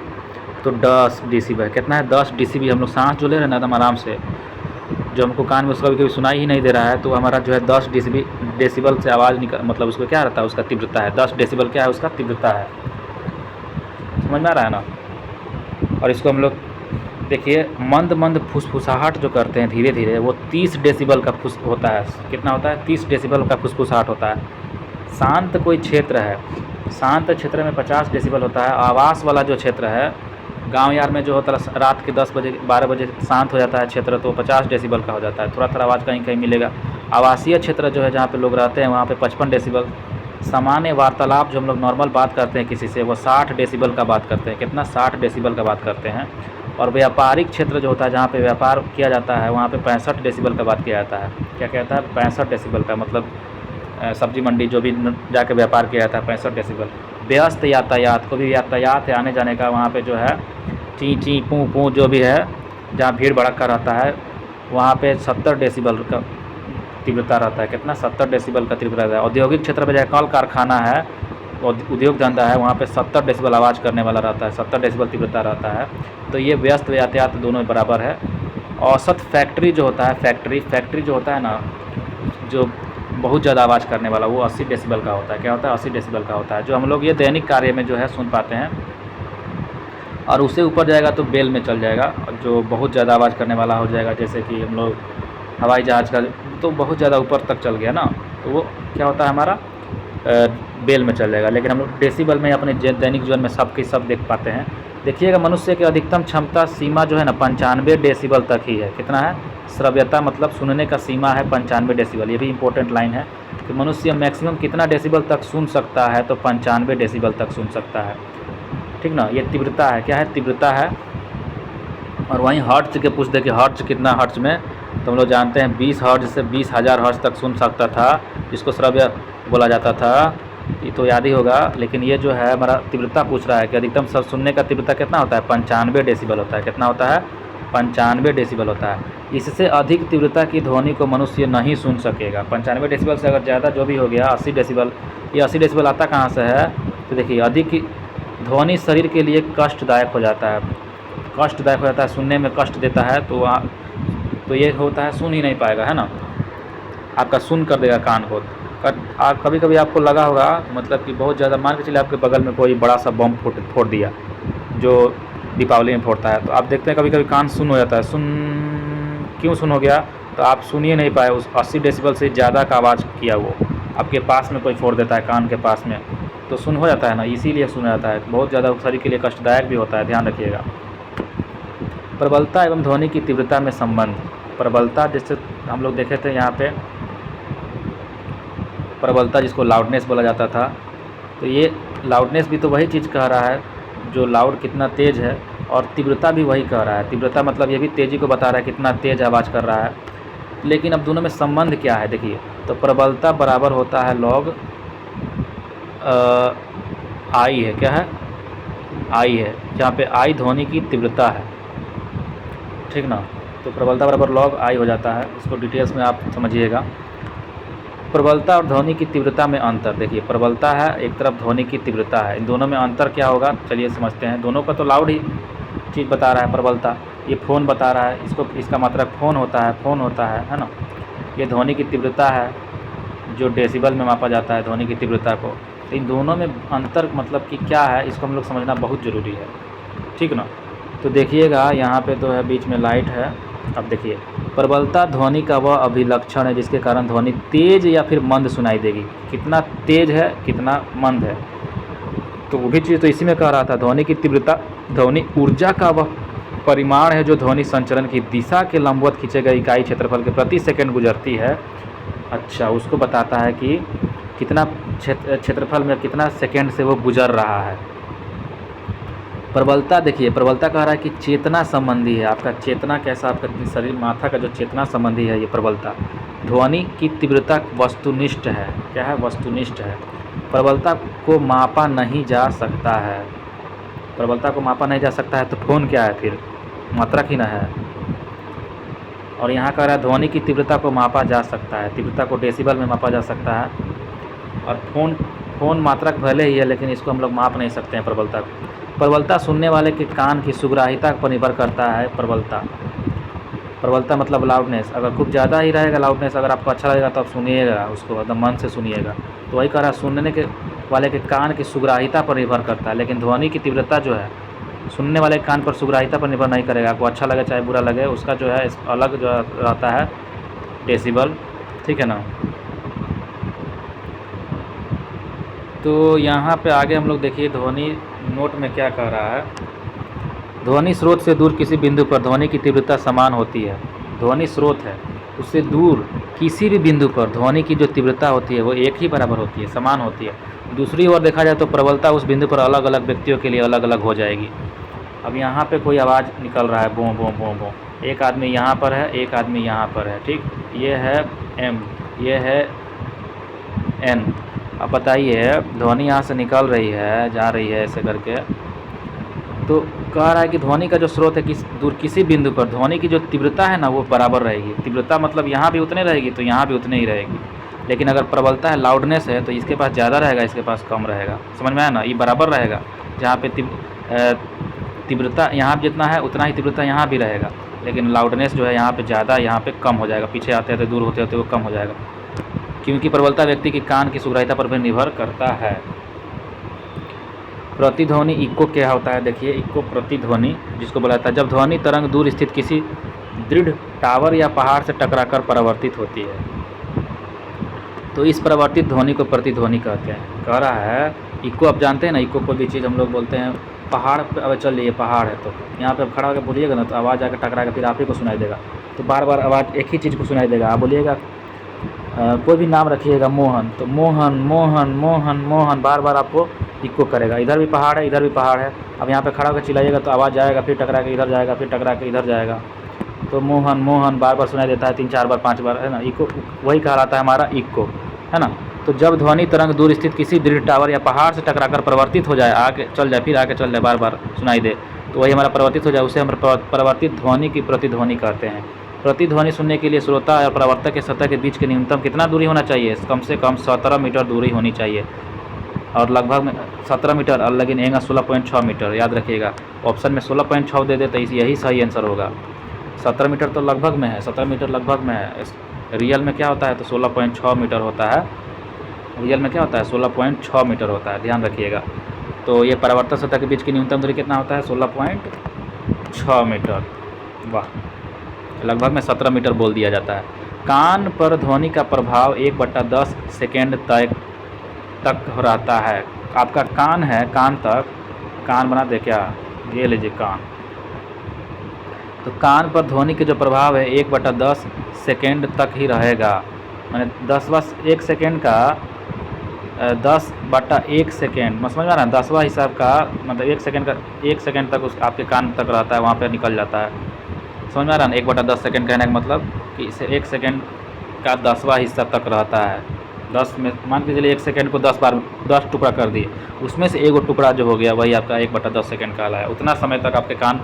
तो 10 डेसिबल। कितना है? 10 डेसिबल। हम लोग सांस जो ले रहे हैं ना एकदम आराम से, जो हमको कान में उसका कभी सुनाई ही नहीं दे रहा है, तो हमारा जो है 10 डेसिबल से आवाज़ निकल, मतलब उसको क्या रहता है? उसका तीव्रता है 10 डेसिबल। क्या है? उसका तीव्रता है। समझ में आ रहा है ना? और इसको हम लोग देखिए मंद मंद फुसफुसाहट जो करते हैं धीरे धीरे, वो 30 डेसिबल का फुस होता है। कितना होता है? 30 डेसिबल का फुसफुसाहट होता है। शांत कोई क्षेत्र है, शांत क्षेत्र में 50 डेसिबल होता है। आवास वाला जो क्षेत्र है, गांव यार में जो होता है रात के 10 बजे 12 बजे शांत हो जाता है क्षेत्र, तो 50 डेसिबल का हो जाता है। थोड़ा थोड़ा आवाज़ कहीं कहीं मिलेगा। आवासीय क्षेत्र जो है जहाँ पे लोग रहते हैं वहाँ पे 55 डेसिबल। सामान्य वार्तालाप जो हम लोग नॉर्मल बात करते हैं किसी से, वो 60 डेसिबल का बात करते हैं। कितना? 60 डेसिबल का बात करते हैं। और व्यापारिक क्षेत्र जो होता है जहाँ पे व्यापार किया जाता है वहाँ पे 65 डेसिबल का बात किया जाता है। क्या कहता है? 65 डेसिबल का मतलब सब्जी मंडी जो भी जाके व्यापार किया जाता है 65 डेसिबल। व्यस्त यातायात, को भी यातायात है आने जाने का, वहाँ पे जो है ची ची पू पू जो भी है, जहाँ भीड़ भड़का रहता है वहाँ पे 70 डेसिबल का तीव्रता रहता है। कितना? 70 डेसिबल का तीव्रता रहता है। औद्योगिक क्षेत्र में जहाँ कल कारखाना है, उद्योग धंधा है, वहाँ पे 70 डेसिबल आवाज़ करने वाला रहता है, 70 डेसिबल तीव्रता रहता है। तो ये व्यस्त यातायात दोनों बराबर है। औसत फैक्ट्री जो होता है, फैक्ट्री जो होता है ना, जो बहुत ज़्यादा आवाज़ करने वाला, वो 80 डेसिबल का होता है। क्या होता है? 80 डेसिबल का होता है, जो हम लोग ये दैनिक कार्य में जो है सुन पाते हैं। और उससे ऊपर जाएगा तो बेल में चल जाएगा, जो बहुत ज़्यादा आवाज़ करने वाला हो जाएगा, जैसे कि हम लोग हवाई जहाज़ का तो बहुत ज़्यादा ऊपर तक चल गया ना, तो वो क्या होता है हमारा बेल में चल जाएगा। लेकिन हम लोग डेसिबल में अपने दैनिक जीवन में सब के सब देख पाते हैं। देखिएगा, मनुष्य की अधिकतम क्षमता सीमा जो है ना 95 डेसिबल तक ही है। कितना है? श्रव्यता मतलब सुनने का सीमा है 95 डेसिबल। ये भी इंपॉर्टेंट लाइन है कि मनुष्य मैक्सिमम कितना डेसिबल तक सुन सकता है? तो 95 डेसिबल तक सुन सकता है। ठीक ना? ये तीव्रता है। क्या है? तीव्रता है। और वहीं हर्ट्ज के पूछ दे कि हर्ट्ज कितना हर्ट्ज में, तो हम लोग जानते हैं 20 हर्ट्ज से 20,000 हर्ट्ज तक सुन सकता था, जिसको श्रव्य बोला जाता था। ये तो याद ही होगा। लेकिन ये जो है हमारा तीव्रता पूछ रहा है कि अधिकतम सब सुनने का तीव्रता कितना होता है? 95 डेसिबल होता है। कितना होता है? 95 डेसिबल होता है। इससे अधिक तीव्रता की ध्वनि को मनुष्य नहीं सुन सकेगा। 95 डेसिबल से अगर ज़्यादा जो भी हो गया 80 डेसिबल, ये 80 डेसिबल आता कहाँ से है? तो देखिए, अधिक ध्वनि शरीर के लिए कष्टदायक हो जाता है। कष्टदायक हो जाता है, सुनने में कष्ट देता है, तो वहाँ तो ये होता है सुन ही नहीं पाएगा, है ना? आपका सुन कर देगा कान को। कभी कभी आपको लगा होगा, मतलब कि बहुत ज़्यादा, मान के चलिए आपके बगल में कोई बड़ा सा बम फोड़ दिया जो दीपावली में फोड़ता है, तो आप देखते हैं कभी कभी कान सुन हो जाता है। क्यों सुन हो गया? तो आप सुन ही नहीं पाए, उस 80 डेसिबल से ज़्यादा का आवाज़ किया वो आपके पास में कोई फोड़ देता है कान के पास में, तो सुन हो जाता है ना, इसीलिए सुन जाता है। बहुत ज़्यादा शरीर के लिए कष्टदायक भी होता है, ध्यान रखिएगा। प्रबलता एवं ध्वनि की तीव्रता में संबंध। प्रबलता जैसे हम लोग देखे थे यहाँ पे, प्रबलता जिसको लाउडनेस बोला जाता था, तो ये लाउडनेस भी तो वही चीज़ कह रहा है, जो लाउड कितना तेज़ है और तीव्रता भी वही कह रहा है। तीव्रता मतलब ये भी तेज़ी को बता रहा है, कितना तेज़ आवाज़ कर रहा है। लेकिन अब दोनों में संबंध क्या है देखिए, तो प्रबलता बराबर होता है लॉग आई है, क्या है, आई है, जहाँ पे आई ध्वनि की तीव्रता है, ठीक ना। तो प्रबलता बराबर लॉग आई हो जाता है। इसको डिटेल्स में आप समझिएगा। प्रबलता और ध्वनि की तीव्रता में अंतर देखिए, प्रबलता है एक तरफ, ध्वनि की तीव्रता है, इन दोनों में अंतर क्या होगा चलिए समझते हैं। दोनों का तो लाउड ही चीज़ बता रहा है प्रबलता, ये फ़ोन बता रहा है, इसको इसका मात्रक फ़ोन होता है ना। ये ध्वनि की तीव्रता है जो डेसिबल में मापा जाता है ध्वनि की तीव्रता को। तो इन दोनों में अंतर मतलब कि क्या है, इसको हम लोग समझना बहुत ज़रूरी है, ठीक ना। तो देखिएगा यहाँ पे तो है, बीच में लाइट है। अब देखिए, प्रबलता ध्वनि का वह अभिलक्षण है जिसके कारण ध्वनि तेज़ या फिर मंद सुनाई देगी। कितना तेज़ है, कितना मंद है, तो वो भी चीज़ तो इसी में कह रहा था। ध्वनि की तीव्रता ध्वनि ऊर्जा का वह परिमाण है जो ध्वनि संचरण की दिशा के लंबवत खींचे गए इकाई क्षेत्रफल के प्रति सेकंड गुजरती है। अच्छा, उसको बताता है कि कितना क्षेत्रफल में कितना सेकंड से वो गुजर रहा है। प्रबलता देखिए, प्रबलता कह रहा है कि चेतना संबंधी है, आपका चेतना कैसा, आपका शरीर माथा का जो चेतना संबंधी है ये प्रबलता। ध्वनि की तीव्रता वस्तुनिष्ठ है, क्या है, वस्तुनिष्ठ है। प्रबलता को मापा नहीं जा सकता है, प्रबलता को मापा नहीं जा सकता है, तो फ़ोन क्या है फिर, मात्रक ही ना है। और यहाँ कह रहा है ध्वनि की तीव्रता को मापा जा सकता है, तीव्रता को डेसिबल में मापा जा सकता है। और फ़ोन मात्रक भले ही है, लेकिन इसको हम लोग माप नहीं सकते हैं प्रबलता को। प्रबलता सुनने वाले के कान की सुग्राहिता पर निर्भर करता है। प्रबलता मतलब लाउडनेस, अगर खूब ज़्यादा ही रहेगा लाउडनेस, अगर आपको अच्छा लगेगा तो आप सुनिएगा उसको, एकदम मन से सुनिएगा। तो वही कह रहा है सुनने के वाले के कान की सुग्राहिता पर निर्भर करता है। लेकिन ध्वनि की तीव्रता जो है सुनने वाले कान पर सुग्राहिता पर निर्भर नहीं करेगा, आपको अच्छा लगे चाहे बुरा लगे, उसका जो है अलग जो रहता है डेसिबल, ठीक है ना। तो यहाँ पे आगे हम लोग देखिए ध्वनि नोट में क्या कह रहा है। ध्वनि स्रोत से दूर किसी बिंदु पर ध्वनि की तीव्रता समान होती है। ध्वनि स्रोत है, उससे दूर किसी भी बिंदु पर ध्वनि की जो तीव्रता होती है वो एक ही बराबर होती है, समान होती है। दूसरी ओर देखा जाए तो प्रबलता उस बिंदु पर अलग अलग व्यक्तियों के लिए अलग अलग हो जाएगी। अब यहाँ पे कोई आवाज़ निकल रहा है, बों बों बों बों, एक आदमी यहाँ पर है, एक आदमी यहाँ पर है, ठीक, ये है एम, ये है एन। अब बताइए ध्वनि यहाँ से निकल रही है, जा रही है ऐसे करके, तो कह रहा है कि ध्वनि का जो स्रोत है किसी बिंदु पर ध्वनि की जो तीव्रता है ना वो बराबर रहेगी। तीव्रता मतलब यहाँ भी उतने रहेगी तो यहाँ भी उतने ही रहेगी। लेकिन अगर प्रबलता है, लाउडनेस है, तो इसके पास ज़्यादा रहेगा, इसके पास कम रहेगा। समझ में आया ना, ये बराबर रहेगा। जहाँ पे तीव्रता यहाँ जितना है उतना ही तीव्रता यहाँ भी रहेगा, लेकिन लाउडनेस जो है यहाँ पे ज़्यादा, यहाँ पे कम हो जाएगा। पीछे आते आते दूर होते होते वो कम हो जाएगा, क्योंकि प्रबलता व्यक्ति की कान की सुग्राहिता पर भी निर्भर करता है। प्रतिध्वनि इको क्या होता है देखिए, इको प्रतिध्वनि जिसको बोला जाता है जब ध्वनि तरंग दूर स्थित किसी दृढ़ टावर या पहाड़ से टकराकर परावर्तित होती है, तो इस परावर्तित ध्वनि को प्रतिध्वनि कहते हैं। कह रहा है इको, आप जानते हैं ना, इको कोई भी चीज़ हम लोग बोलते हैं पहाड़ पे, अब चल ये पहाड़ है तो यहाँ पे खड़ा होकर बोलिएगा ना तो आवाज़ आकर टकराएगा, फिर आप ही को सुनाई देगा। तो बार बार आवाज़ एक ही चीज़ को सुनाई देगा। आप बोलिएगा कोई भी नाम रखिएगा मोहन, तो मोहन मोहन मोहन मोहन बार बार आपको इको करेगा। इधर भी पहाड़ है, इधर भी पहाड़ है, अब यहाँ पे खड़ा होकर चिल्लाइएगा तो आवाज़ जाएगा, फिर टकरा के इधर जाएगा, फिर टकरा के इधर जाएगा। तो मोहन मोहन बार बार सुनाई देता है, 3-4 बार 5 बार, है ना। इको वही कहलाता है हमारा इको, है ना। तो जब ध्वनि तरंग दूर स्थित किसी दृढ़ टावर या पहाड़ से टकराकर परिवर्तित हो जाए, आगे चल जाए, फिर आगे चल जाए, बार बार सुनाई दे, तो वही हमारा परिवर्तित हो जाए, उसे हम परिवर्तित ध्वनि की प्रतिध्वनि कहते हैं। प्रतिध्वनि सुनने के लिए श्रोता और परावर्तक के सतह के बीच की न्यूनतम कितना दूरी होना चाहिए, कम से कम 17 मीटर दूरी होनी चाहिए, और लगभग में 17 मीटर, और लेकिन एंगा 16.6 मीटर, याद रखिएगा। ऑप्शन में 16.6 दे दे तो यही सही आंसर होगा। 17 मीटर तो लगभग में है, 17 मीटर लगभग में है, रियल में क्या होता है तो 16.6 मीटर होता है। रियल में क्या होता है 16.6 मीटर होता है, ध्यान रखिएगा। तो ये परावर्तक सतह के बीच की न्यूनतम दूरी कितना होता है 16.6 मीटर। वाह, लगभग में 17 मीटर बोल दिया जाता है। कान पर ध्वनि का प्रभाव 1/10 सेकेंड तक रहता है। आपका कान है, कान तक, कान बना दे क्या, ये लीजिए कान, तो कान पर ध्वनि के जो प्रभाव है 1/10 सेकेंड तक ही रहेगा। मैंने 1 सेकेंड का 10/1 सेकेंड, समझ में आ रहा है, 10वां हिसाब का मतलब 1 सेकेंड तक उस आपके कान तक रहता है, वहाँ पे निकल जाता है। समझ में आ रहा है ना, 1/10 सेकेंड कहने का मतलब कि इसे 1 सेकेंड का 10वां हिस्सा तक रहता है। 10 में मान के चलिए 1 सेकेंड को 10 बार 10 टुकड़ा कर दिए, उसमें से एगो टुकड़ा जो हो गया वही आपका 1/10 सेकेंड कहलाया। उतना समय तक आपके कान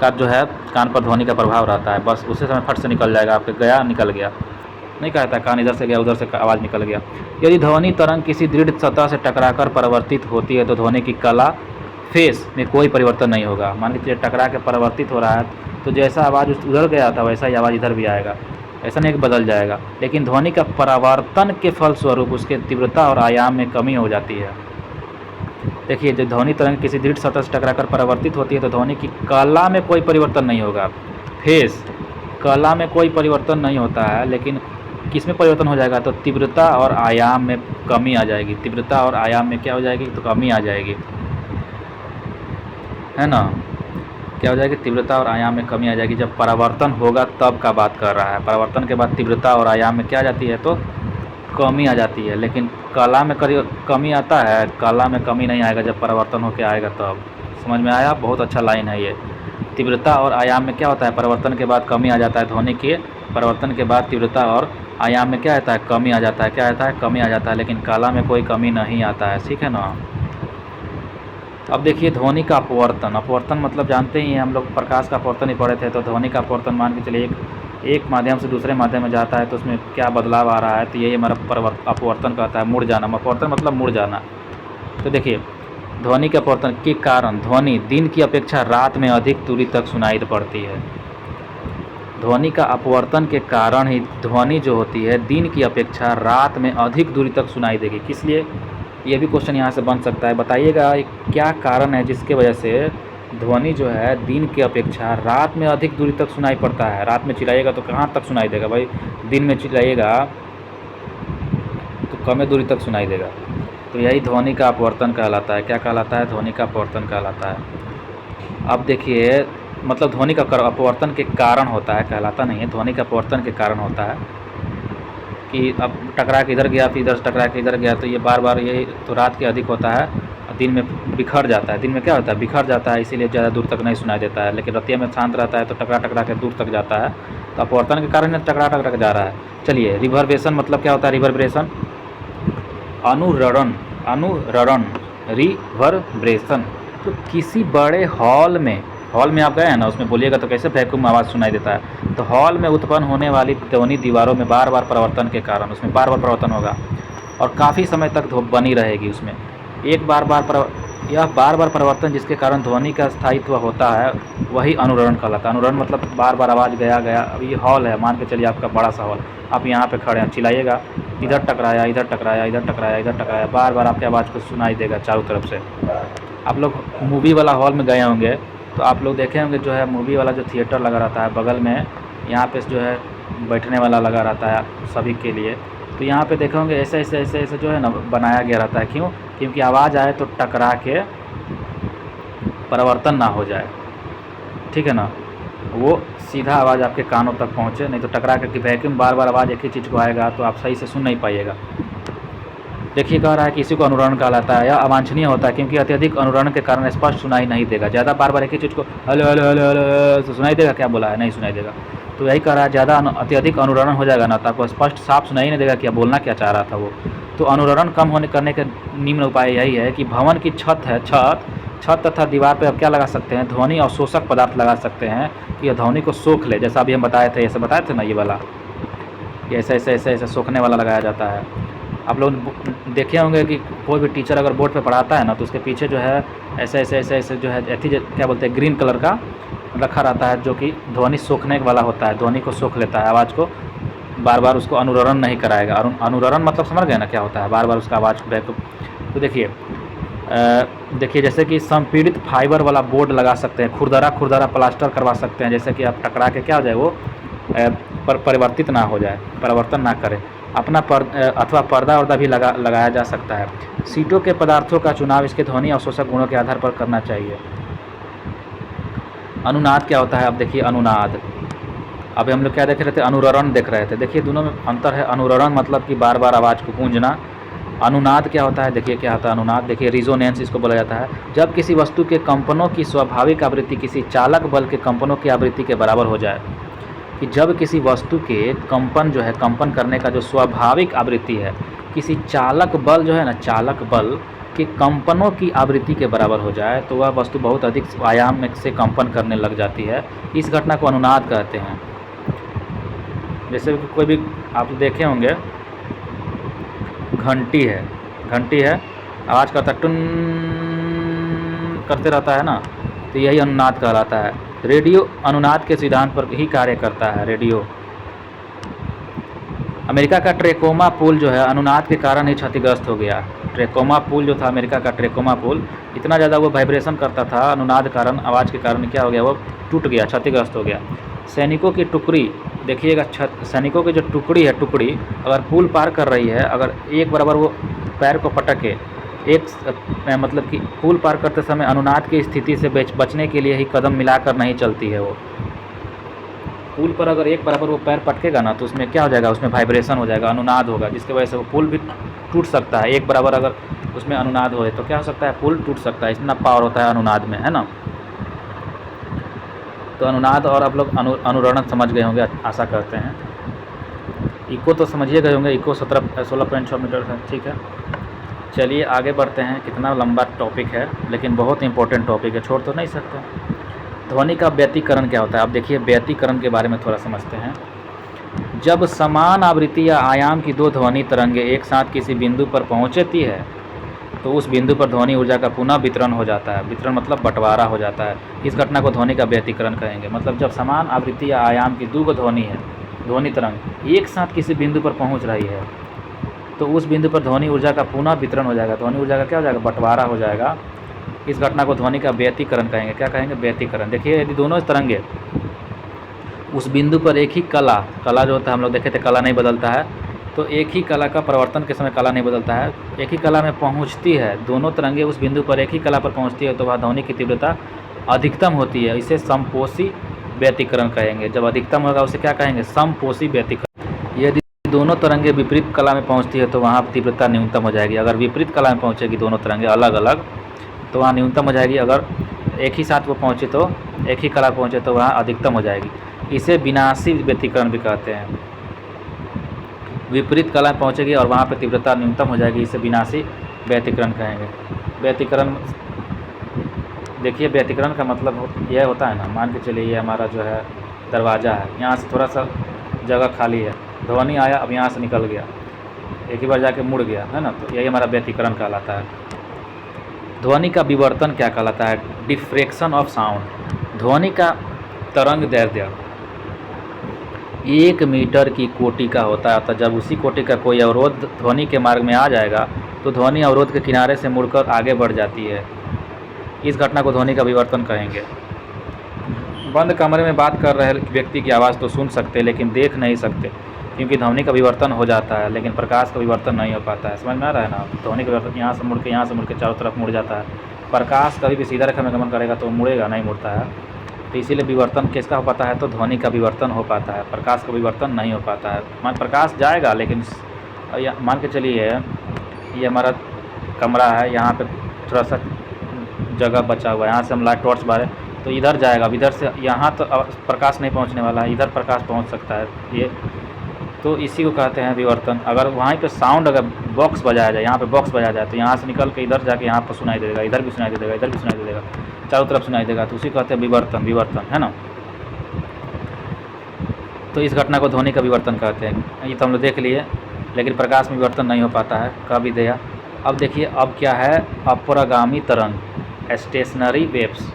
का जो है कान पर ध्वनि का प्रभाव रहता है, बस उसी समय फट से निकल जाएगा, आपके गया निकल गया, नहीं कहता कान इधर से गया उधर से आवाज़ निकल गया। यदि ध्वनि तरंग किसी दृढ़ सतह से टकराकर परिवर्तित होती है तो ध्वनि की कला फेस में कोई परिवर्तन नहीं होगा। मान लीजिए टकरा के परिवर्तित हो रहा है तो जैसा आवाज़ उधर गया था वैसा ही आवाज़ इधर भी आएगा, ऐसा नहीं कि बदल जाएगा। लेकिन ध्वनि का परावर्तन के फलस्वरूप उसके तीव्रता और आयाम में कमी हो जाती है। देखिए, जब ध्वनि तरंग किसी दृढ़ सतह से टकराकर परावर्तित होती है तो ध्वनि की कला में कोई परिवर्तन नहीं होगा। फेस कला में कोई परिवर्तन नहीं होता है, लेकिन किस में परिवर्तन हो जाएगा, तो तीव्रता और आयाम में कमी आ जाएगी। तीव्रता और आयाम में क्या हो जाएगी, तो कमी आ जाएगी, है ना। क्या हो जाएगी, तीव्रता और आयाम में कमी आ जाएगी। जब परावर्तन होगा तब का बात कर रहा है। परावर्तन के बाद तीव्रता और आयाम में क्या आ जाती है, तो कमी आ जाती है। लेकिन कला में कमी आता है, कला में कमी नहीं आएगा जब परावर्तन होकर आएगा तब। समझ में आया, बहुत अच्छा लाइन है ये। तीव्रता और आयाम में क्या होता है, परिवर्तन के बाद कमी आ जाता है। ध्वनि के परिवर्तन के बाद तीव्रता और आयाम में क्या आता है, कमी आ जाता है। क्या आता है, कमी आ जाता है, लेकिन कला में कोई कमी नहीं आता है। ठीक है ना। अब देखिए ध्वनि का अपवर्तन। अपवर्तन मतलब जानते ही हैं हम लोग, प्रकाश का अपवर्तन ही पढ़े थे। तो ध्वनि का अपवर्तन मान के चलिए एक माध्यम से दूसरे माध्यम में जाता है तो उसमें क्या बदलाव आ रहा है, तो यही हमारा अपवर्तन कहता है, मुड़ जाना। अपवर्तन मतलब मुड़ जाना। तो देखिए ध्वनि के अपवर्तन के कारण ध्वनि दिन की अपेक्षा रात में अधिक दूरी तक सुनाई पड़ती है। ध्वनि का अपवर्तन के कारण ही ध्वनि जो होती है दिन की अपेक्षा रात में अधिक दूरी तक सुनाई देगी। किस लिए, ये भी क्वेश्चन यहाँ से बन सकता है। बताइएगा क्या कारण है जिसके वजह से ध्वनि जो है दिन की अपेक्षा रात में अधिक दूरी तक सुनाई पड़ता है। रात में चिल्लाइएगा तो कहाँ तक सुनाई देगा भाई, दिन में चिल्लाइएगा तो कम दूरी तक सुनाई देगा। तो यही ध्वनि का अपवर्तन कहलाता है। क्या कहलाता है, ध्वनि का अपवर्तन कहलाता है। अब देखिए मतलब ध्वनि का अपवर्तन के कारण होता है, कहलाता नहीं है, ध्वनि का अपवर्तन के कारण होता है कि अब टकरा के इधर गया फिर इधर टकरा के इधर गया, तो ये बार बार यही तो रात के अधिक होता है, दिन में बिखर जाता है। दिन में क्या होता है, बिखर जाता है, इसीलिए ज़्यादा दूर तक नहीं सुनाई देता है। लेकिन रतिया में शांत रहता है तो टकरा टकरा के दूर तक जाता है। तो अपवर्तन के कारण टकरा टकरा के जा रहा है। चलिए रिवर्बरेशन मतलब क्या होता है, रिवर्बरेशन अनुरणन, अनुरणन रिवर्बरेशन। तो किसी बड़े हॉल में आप गए हैं ना, उसमें बोलिएगा तो कैसे वैक्यूम आवाज़ सुनाई देता है। तो हॉल में उत्पन्न होने वाली ध्वनि दीवारों में बार बार परिवर्तन के कारण उसमें बार बार परिवर्तन होगा और काफ़ी समय तक बनी रहेगी उसमें। एक बार बार परिवर्तन जिसके कारण ध्वनि का स्थायित्व होता है वही अनुरण कहलाता है। अनुरण मतलब बार बार आवाज़ गया गया। अब ये हॉल है, मान के चलिए आपका बड़ा सा हॉल, आप यहाँ पे खड़े हैं, चिल्लाइएगा, इधर टकराया इधर टकराया इधर टकराया इधर टकराया, बार बार आपकी आवाज़ को सुनाई देगा चारों तरफ से। आप लोग मूवी वाला हॉल में गए होंगे तो आप लोग देखे होंगे जो है मूवी वाला जो थिएटर लगा रहता है बगल में, यहाँ पे जो है बैठने वाला लगा रहता है सभी के लिए। तो यहाँ पे देखे होंगे ऐसे ऐसे ऐसे ऐसे जो है ना बनाया गया रहता है। क्यों, क्योंकि आवाज़ आए तो टकरा के परिवर्तन ना हो जाए। ठीक है ना, वो सीधा आवाज़ आपके कानों तक पहुँचे, नहीं तो टकरा के वैक्यूम बार बार आवाज़ एक ही चीज़ को आएगा तो आप सही से सुन नहीं पाइएगा। देखिए कह रहा है कि इसी को अनुरण कहलाता है। यह अवांछनीय होता है क्योंकि अत्यधिक अनुरण के कारण स्पष्ट सुनाई नहीं देगा। ज़्यादा बार बार एक ही चीज़ को हेलो हेलो हेलो हेलो तो सुनाई देगा, क्या बोला है, नहीं सुनाई देगा। तो यही कह रहा है, ज़्यादा अत्यधिक अनुरण हो जाएगा ना तो आपको स्पष्ट साफ सुनाई नहीं देगा क्या बोलना क्या चाह रहा था वो। तो अनुरण कम होने करने के निम्न उपाय यही है कि भवन की छत तथा दीवार पर आप क्या लगा सकते हैं, ध्वनि अवशोषक पदार्थ लगा सकते हैं कि यह ध्वनि को सोख ले। जैसा अभी हम बताए थे, ऐसे बताए थे ना, ये वाला ऐसे ऐसे ऐसे ऐसे सोखने वाला लगाया जाता है। आप लोग देखे होंगे कि कोई भी टीचर अगर बोर्ड पे पढ़ाता है ना तो उसके पीछे जो है ऐसे ऐसे ऐसे ऐसे जो है क्या बोलते हैं, ग्रीन कलर का रखा रहता है जो कि ध्वनि सोखने वाला होता है। ध्वनि को सोख लेता है, आवाज़ को बार बार उसको अनुरण नहीं कराएगा। अनुरण मतलब समझ गए ना क्या होता है, बार बार उसका आवाज़ को। तो देखिए जैसे कि संपीड़ित फाइबर वाला बोर्ड लगा सकते हैं, खुरदरा प्लास्टर करवा सकते हैं, जैसे कि आप टकरा के क्या हो जाए वो परिवर्तित ना हो जाए, परिवर्तन ना करे। अपना अथवा पर्दा वर्दा भी लगाया जा सकता है। सीटों के पदार्थों का चुनाव इसके ध्वनि अवशोषक गुणों के आधार पर करना चाहिए। अनुनाद क्या होता है, अब देखिए अनुनाद। अभी हम लोग क्या देख रहे थे, अनुरण देख रहे थे। देखिए दोनों में अंतर है। अनुरण मतलब कि बार बार आवाज़ को गूंजना, अनुनाद क्या होता है, देखिए क्या होता है अनुनाद, देखिए रिजोनेंस इसको बोला जाता है। जब किसी वस्तु के कंपनों की स्वाभाविक आवृत्ति किसी चालक बल के कंपनों की आवृत्ति के बराबर हो जाए, कि जब किसी वस्तु के कंपन जो है, कंपन करने का जो स्वाभाविक आवृत्ति है किसी चालक बल जो है ना, चालक बल के कंपनों की आवृत्ति के बराबर हो जाए, तो वह वस्तु बहुत अधिक आयाम में से कंपन करने लग जाती है। इस घटना को अनुनाद कहते हैं। जैसे कोई भी आप देखे होंगे, घंटी है, घंटी है, आवाज़ करता है, टुन करते रहता है ना, तो यही अनुनाद कहलाता है। रेडियो अनुनाद के सिद्धांत पर ही कार्य करता है। रेडियो अमेरिका का ट्रेकोमा पुल जो है अनुनाद के कारण ही क्षतिग्रस्त हो गया। ट्रेकोमा पुल जो था अमेरिका का, ट्रेकोमा पुल इतना ज़्यादा वो वाइब्रेशन करता था, अनुनाद कारण, आवाज़ के कारण क्या हो गया, वो टूट गया, क्षतिग्रस्त हो गया। सैनिकों की टुकड़ी देखिएगा, सैनिकों की जो टुकड़ी है, टुकड़ी अगर पुल पार कर रही है, अगर एक बराबर वो पैर को पटके, एक मतलब कि पुल पार करते समय अनुनाद की स्थिति से बचने के लिए ही कदम मिलाकर नहीं चलती है। वो पुल पर अगर एक बराबर वो पैर पटकेगा ना, तो उसमें क्या हो जाएगा, उसमें वाइब्रेशन हो जाएगा, अनुनाद होगा, जिसकी वजह से वो पुल भी टूट सकता है। एक बराबर अगर उसमें अनुनाद हो तो क्या हो सकता है, पुल टूट सकता है, इतना पावर होता है अनुनाद में, है ना। तो अनुनाद, और आप लोग अनुरणन समझ गए होंगे, आशा करते हैं। इको तो समझिए गए होंगे, इको 16.6 मीटर है, ठीक है। चलिए आगे बढ़ते हैं। कितना लंबा टॉपिक है, लेकिन बहुत इंपॉर्टेंट टॉपिक है, छोड़ तो नहीं सकते। ध्वनि का व्यतिकरण क्या होता है, अब देखिए व्यतिकरण के बारे में थोड़ा समझते हैं। जब समान आवृत्ति या आयाम की दो ध्वनि तरंगे एक साथ किसी बिंदु पर पहुंचती है, तो उस बिंदु पर ध्वनि ऊर्जा का पुनः वितरण हो जाता है। वितरण मतलब बंटवारा हो जाता है। इस घटना को ध्वनि का व्यतिकरण कहेंगे। मतलब जब समान आवृत्ति या आयाम की दो ध्वनि है, ध्वनि तरंग एक साथ किसी बिंदु पर पहुंच रही है, तो उस बिंदु पर ध्वनि ऊर्जा का पुनः वितरण हो जाएगा। ध्वनि ऊर्जा का क्या हो जाएगा, बंटवारा हो जाएगा। इस घटना को ध्वनि का व्यतिकरण कहेंगे। क्या कहेंगे, व्यतिकरण। देखिए यदि दोनों तरंगे उस बिंदु पर एक ही कला जो होता है, हम लोग देखे थे कला नहीं बदलता है, तो एक ही कला का परिवर्तन के समय कला नहीं बदलता है, एक ही कला में पहुंचती है, दोनों तरंगे उस बिंदु पर एक ही कला पर पहुंचती है, तो वह ध्वनि की तीव्रता अधिकतम होती है। इसे समपोषी व्यतिकरण कहेंगे। जब अधिकतम होगा उसे क्या कहेंगे, समपोषी व्यतिकरण। यदि दोनों तरंगे विपरीत कला में पहुंचती है तो वहाँ तीव्रता न्यूनतम हो जाएगी। अगर विपरीत कला में पहुंचेगी दोनों तरंगे अलग अलग, तो वहाँ न्यूनतम हो जाएगी। अगर एक ही साथ वो पहुँचे, तो एक ही कला पहुँचे, तो वहाँ अधिकतम हो जाएगी। इसे विनाशी व्यतिकरण भी कहते हैं। विपरीत कला में पहुँचेगी और वहाँ पर तीव्रता न्यूनतम हो जाएगी, इसे विनाशी व्यतिकरण कहेंगे। व्यतिकरण देखिए, व्यतिकरण का मतलब यह होता है ना, मान के चलिए ये हमारा जो है दरवाज़ा है, यहाँ से थोड़ा सा जगह खाली है, ध्वनि आया, अब यहाँ से निकल गया, एक ही बार जाके मुड़ गया, है ना, तो यही हमारा व्यतिकरण कहलाता है। ध्वनि का विवर्तन क्या कहलाता है, डिफ्रेक्शन ऑफ साउंड। ध्वनि का तरंग दैर्ध्य 1 मीटर की कोटि का होता है। जब उसी कोटि का कोई अवरोध ध्वनि के मार्ग में आ जाएगा, तो ध्वनि अवरोध के किनारे से मुड़कर आगे बढ़ जाती है। इस घटना को ध्वनि का विवर्तन कहेंगे। बंद कमरे में बात कर रहे व्यक्ति की आवाज़ तो सुन सकते, लेकिन देख नहीं सकते, क्योंकि ध्वनि का विवर्तन हो जाता है, लेकिन प्रकाश का विवर्तन नहीं हो पाता है। समझ में आ रहा है ना, ध्वनि का विवर्तन यहाँ से मुड़ के चारों तरफ मुड़ जाता है। प्रकाश कभी भी सीधा रेखा में गमन करेगा तो मुड़ेगा, नहीं मुड़ता है। तो इसीलिए विवर्तन किसका हो पाता है, तो ध्वनि का विवर्तन हो पाता है, प्रकाश का विवर्तन नहीं हो पाता है। प्रकाश जाएगा, लेकिन मान के चलिए ये हमारा कमरा है, यहाँ पे थोड़ा सा जगह बचा हुआ है, यहाँ से हम लाइट टॉर्च बारे तो इधर जाएगा, अब इधर से यहाँ तो प्रकाश नहीं पहुँचने वाला है, इधर प्रकाश पहुँच सकता है। ये तो इसी को कहते हैं विवर्तन। अगर वहीं पे साउंड, अगर बॉक्स बजाया जाए, यहाँ पे बॉक्स बजाया जाए, तो यहाँ से निकल के इधर जाके यहाँ पर सुनाई देगा, इधर भी सुनाई देगा, इधर भी सुनाई देगा, चारों तरफ सुनाई देगा, तो उसी कहते हैं विवर्तन, है ना। तो इस घटना को ध्वनि का विवर्तन कहते हैं। ये तो हम लोग देख लिए, लेकिन प्रकाश में विवर्तन नहीं हो पाता है, कह भी दिया। अब देखिए, अब क्या है, अपरगामी तरंग, स्टेशनरी वेव्स।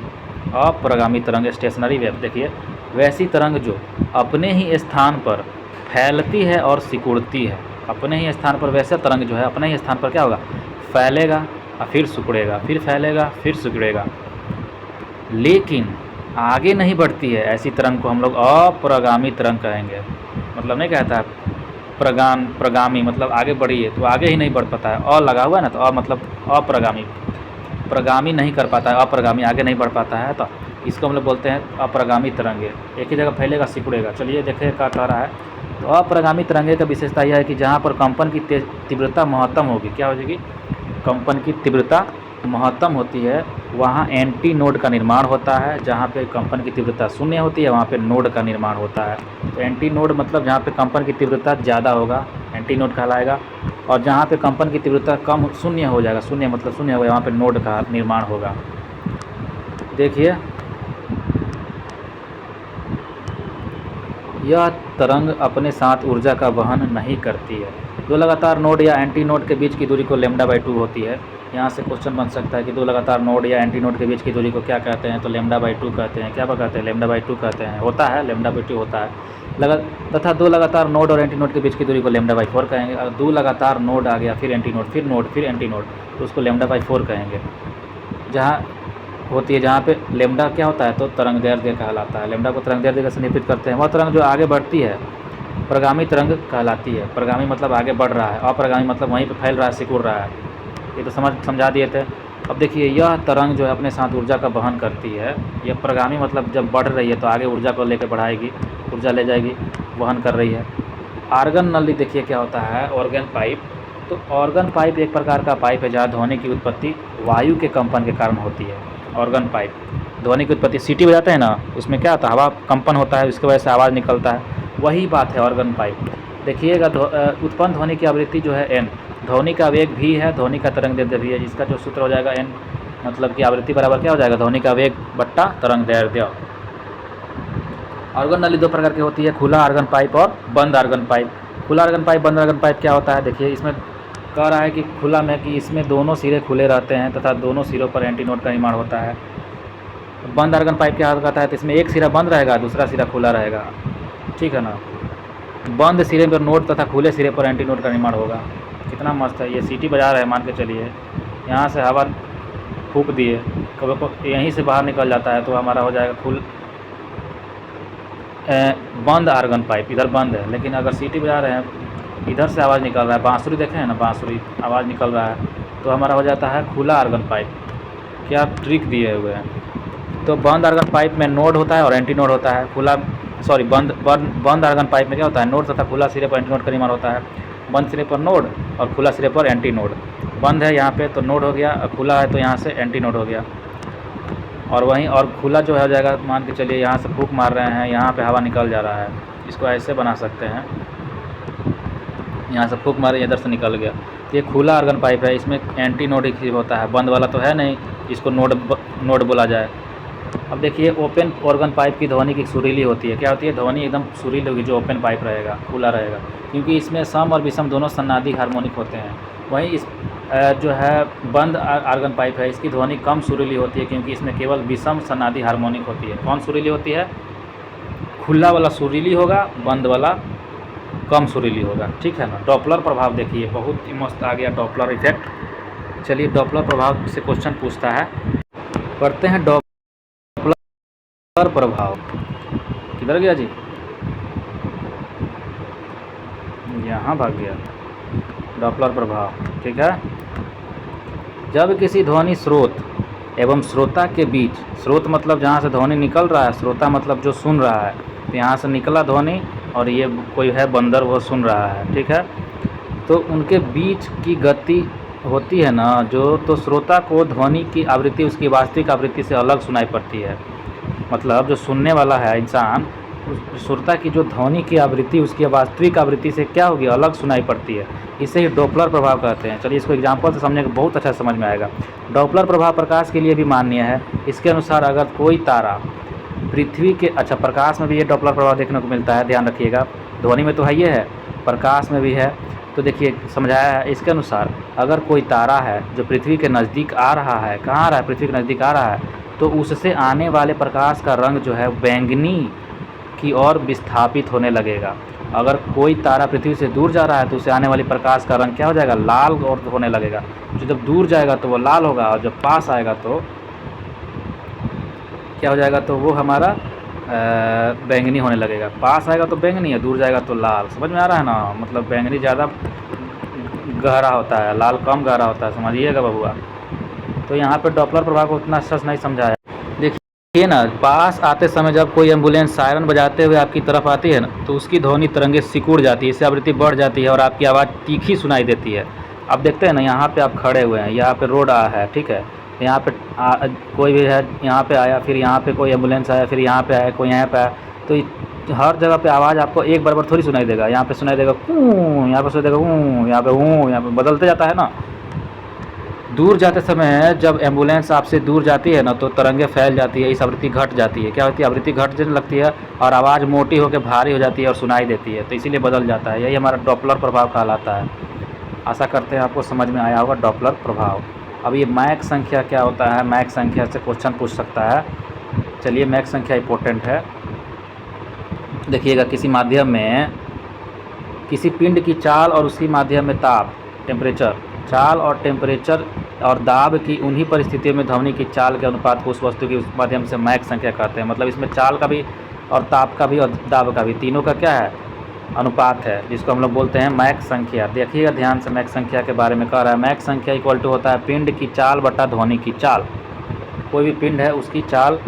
अपरगामी तरंग, स्टेशनरी वेव। देखिए, वैसी तरंग जो अपने ही स्थान पर फैलती है और सिकुड़ती है। अपने ही स्थान पर वैसे तरंग जो है अपने ही स्थान पर क्या होगा, फैलेगा और फिर सिकुड़ेगा, फिर फैलेगा, फिर सिकुड़ेगा, लेकिन आगे नहीं बढ़ती है। ऐसी तरंग को हम लोग अपरगामी तरंग कहेंगे। मतलब नहीं कहता है प्रगामी मतलब आगे बढ़ी है, तो आगे ही नहीं बढ़ पाता है। लगा हुआ है ना, तो मतलब अप्रगामी, प्रगामी नहीं कर पाता है, अप्रगामी आगे नहीं बढ़ पाता है, तो इसको हम लोग बोलते हैं अपरगामी तरंगे। एक ही जगह फैलेगा, सिकुड़ेगा। चलिए देखिए क्या कह रहा है, तो अप्रगामी तरंगे का विशेषता यह है कि जहाँ पर कंपन की तीव्रता महत्तम होगी, क्या हो जाएगी, कंपन की तीव्रता महत्तम होती है, वहाँ एंटी नोड का निर्माण होता है। जहाँ पे कंपन की तीव्रता शून्य होती है वहाँ पे नोड का निर्माण होता है। तो एंटी नोड मतलब जहाँ पे कंपन की तीव्रता ज़्यादा होगा एंटी नोड कहलाएगा, और जहाँ पे कंपन की तीव्रता कम शून्य हो जाएगा, शून्य मतलब शून्य होगा, वहाँ पे नोड का निर्माण होगा। देखिए यह तरंग अपने साथ ऊर्जा का वहन नहीं करती है। दो लगातार नोड या एंटी नोड के बीच की दूरी को λ/2 होती है। यहाँ से क्वेश्चन बन सकता है कि दो लगातार नोड या एंटी नोड के बीच की दूरी को क्या कहते हैं, तो λ/2 कहते हैं। क्या कहते हैं, λ/2 कहते हैं। होता है λ/2 होता है। तथा दो लगातार नोड और एंटी नोड के बीच की दूरी को λ/4 कहेंगे। अगर दो लगातार नोड आ गया, फिर एंटी नोड, फिर नोड, फिर एंटी नोड, तो उसको λ/4 कहेंगे। जहाँ होती है, जहाँ पे लेमडा क्या होता है, तो तरंग दैर्ध्य कहलाता है। लेमडा को तरंग दैर्ध्य से निरूपित करते हैं। वह तरंग जो आगे बढ़ती है प्रगामी तरंग कहलाती है। प्रगामी मतलब आगे बढ़ रहा है, अप्रगामी मतलब वहीं पे फैल रहा है, सिकुड़ रहा है। ये तो समझा दिए थे। अब देखिए यह तरंग जो है अपने साथ ऊर्जा का वहन करती है। यह प्रगामी मतलब जब बढ़ रही है तो आगे ऊर्जा को लेकर बढ़ाएगी, ऊर्जा ले जाएगी, वहन कर रही है। आर्गन नली देखिए क्या होता है, ऑर्गन पाइप। तो ऑर्गन पाइप एक प्रकार का पाइप है जहाँ ध्वनि की उत्पत्ति वायु के कंपन के कारण होती है। ऑर्गन पाइप ध्वनि की उत्पत्ति, सीटी बजाते हैं ना, उसमें क्या होता है, हवा कंपन होता है, उसकी वजह से आवाज़ निकलता है। वही बात है ऑर्गन पाइप। देखिएगा उत्पन्न ध्वनि की आवृत्ति जो है n, ध्वनि का वेग भी है, ध्वनि का तरंग दैर्ध्य भी है। जिसका जो सूत्र हो जाएगा n मतलब कि आवृत्ति बराबर क्या हो जाएगा, ध्वनि का वेग बट्टा तरंग दैर्ध्य। ऑर्गन नली दो प्रकार की होती है, खुला आर्गन पाइप और बंद आर्गन पाइप। खुला आर्गन पाइप, बंद आर्गन पाइप क्या होता है, देखिए इसमें कह रहा है कि खुला में कि इसमें दोनों सिरे खुले रहते हैं तथा दोनों सिरों पर एंटी नोड का निर्माण होता है। बंद आर्गन पाइप क्या कहता है, तो इसमें एक सिरा बंद रहेगा, दूसरा सिरा खुला रहेगा, ठीक है ना। बंद सिरे पर नोड तथा खुले सिरे पर एंटी नोड का निर्माण होगा। कितना मस्त है। ये सीटी बजा रहा है, मान के चलिए, यहाँ से हवा फूंक दिए, कभी को यहीं से बाहर निकल जाता है तो हमारा हो जाएगा बंद आर्गन पाइप। इधर बंद है, लेकिन अगर सीटी बजा रहे हैं इधर से आवाज़ निकल रहा है, बांसुरी देखे हैं ना, बांसुरी आवाज़ निकल रहा है, तो हमारा हो जाता है खुला आर्गन पाइप। क्या ट्रिक दिए हुए हैं। तो बंद आर्गन पाइप में नोड होता है और एंटी नोड होता है। बंद आर्गन पाइप में क्या होता है, नोड तथा खुला सिरे पर एंटी नोड का निर्माण होता है। बंद सिरे पर नोड और खुला सिरे पर एंटी नोड। बंद है यहाँ पे तो नोड हो गया, और खुला है तो यहाँ से एंटी नोड हो गया। और वहीं और खुला जो हो जाएगा, मान के चलिए यहाँ से फूंक मार रहे हैं, यहाँ पे हवा निकल जा रहा है, इसको ऐसे बना सकते हैं, यहाँ से फूंक मारे इधर से निकल गया। तो ये खुला आर्गन पाइप है, इसमें एंटी नोड ही होता है, बंद वाला तो है नहीं इसको नोड बोला जाए। अब देखिए ओपन ऑर्गन पाइप की ध्वनि की सुरीली होती है। क्या होती है, ध्वनि एकदम सुरीली होगी जो ओपन पाइप रहेगा, खुला रहेगा, क्योंकि इसमें सम और विषम दोनों सन्नादी हार्मोनिक होते हैं। वहीं इस जो है बंद आर्गन पाइप है, इसकी ध्वनि कम सुरीली होती है, क्योंकि इसमें केवल विषम सन्नादी हार्मोनिक होती है। कौन सुरीली होती है, खुला वाला सुरीली होगा, बंद वाला कम सुरीली होगा, ठीक है ना। डॉपलर प्रभाव देखिए, बहुत ही मस्त आ गया डॉपलर इफेक्ट। चलिए डॉपलर प्रभाव से क्वेश्चन पूछता है, पढ़ते हैं डॉपलर प्रभाव। किधर गया जी, यहाँ भाग गया। डॉपलर प्रभाव, ठीक है। जब किसी ध्वनि स्रोत एवं श्रोता के बीच, स्रोत मतलब जहाँ से ध्वनि निकल रहा है, श्रोता मतलब जो सुन रहा है, तो यहाँ से निकला ध्वनि और ये कोई है बंदर, वो सुन रहा है, ठीक है। तो उनके बीच की गति होती है ना जो, तो श्रोता को ध्वनि की आवृत्ति उसकी वास्तविक आवृत्ति से अलग सुनाई पड़ती है। मतलब जो सुनने वाला है इंसान, श्रोता की जो ध्वनि की आवृत्ति उसकी वास्तविक आवृत्ति से क्या होगी, अलग सुनाई पड़ती है। इसे ही डॉपलर प्रभाव कहते हैं। चलिए इसको एग्जाम्पल से समझने को बहुत अच्छा समझ में आएगा। डॉपलर प्रभाव प्रकाश के लिए भी मान्य है। इसके अनुसार अगर कोई तारा पृथ्वी के, अच्छा प्रकाश में भी ये डॉपलर प्रभाव देखने को मिलता है, ध्यान रखिएगा। ध्वनि में तो है, ये है, प्रकाश में भी है। तो देखिए समझाया है, इसके अनुसार अगर कोई तारा है जो पृथ्वी के नज़दीक आ रहा है, कहाँ आ रहा है, पृथ्वी के नज़दीक आ रहा है, तो उससे आने वाले प्रकाश का रंग जो है बैंगनी की ओर विस्थापित होने लगेगा। अगर कोई तारा पृथ्वी से दूर जा रहा है तो उसे आने वाली प्रकाश का रंग क्या हो जाएगा, लाल और होने लगेगा। जो जब दूर जाएगा तो वो लाल होगा, और जब पास आएगा तो क्या हो जाएगा, तो वो हमारा बैंगनी होने लगेगा। पास आएगा तो बैंगनी है, दूर जाएगा तो लाल। समझ में आ रहा है ना, मतलब बैंगनी ज़्यादा गहरा होता है, लाल कम गहरा होता है, समझिएगा बबुआ। तो यहाँ पे डॉपलर प्रभाव को उतना अच्छा नहीं समझाया। देखिए ये ना पास आते समय जब कोई एम्बुलेंस सायरन बजाते हुए आपकी तरफ आती है ना, तो उसकी ध्वनि तरंगे सिकुड़ जाती है, इससे आवृत्ति बढ़ जाती है और आपकी आवाज़ तीखी सुनाई देती है। आप देखते हैं ना, यहाँ पे आप खड़े हुए हैं, यहाँ पे रोड है, ठीक है, यहाँ पे कोई भी है, यहाँ पे आया, फिर यहाँ पे कोई एम्बुलेंस आया, फिर यहाँ पे आया, कोई यहाँ पे आया, तो हर जगह पे आवाज़ आपको एक बराबर थोड़ी सुनाई देगा। यहाँ पे सुनाई देगा कूँ, यहाँ पे सुनाई देगा ऊँ, यहाँ पे ऊँ, यहाँ पे बदलते जाता है ना। दूर जाते समय जब एम्बुलेंस आपसे दूर जाती है ना, तो तरंगे फैल जाती है, इस आवृत्ति घट जाती है। क्या होती है, आवृत्ति घटने लगती है और आवाज़ मोटी होकर भारी हो जाती है और सुनाई देती है, तो इसीलिए बदल जाता है। यही हमारा डॉपलर प्रभाव कहलाता है। आशा करते हैं आपको समझ में आया होगा डॉपलर प्रभाव। अब ये मैक संख्या क्या होता है, मैक संख्या से क्वेश्चन पूछ सकता है। चलिए, मैक संख्या इंपॉर्टेंट है। देखिएगा, किसी माध्यम में किसी पिंड की चाल और उसकी माध्यम में ताप, टेम्परेचर, चाल और टेम्परेचर और दाब की उन्हीं परिस्थितियों में ध्वनि की चाल के अनुपात को उस वस्तु के उस माध्यम से मैक संख्या कहते हैं। मतलब इसमें चाल का भी और ताप का भी और दाब का भी, तीनों का क्या है, अनुपात है, जिसको हम लोग बोलते हैं मैक संख्या। देखिएगा ध्यान से, मैक संख्या के बारे में कह रहा है। मैक संख्या इक्वल टू होता है पिंड की चाल बटा ध्वनि की चाल। कोई भी पिंड है उसकी चाल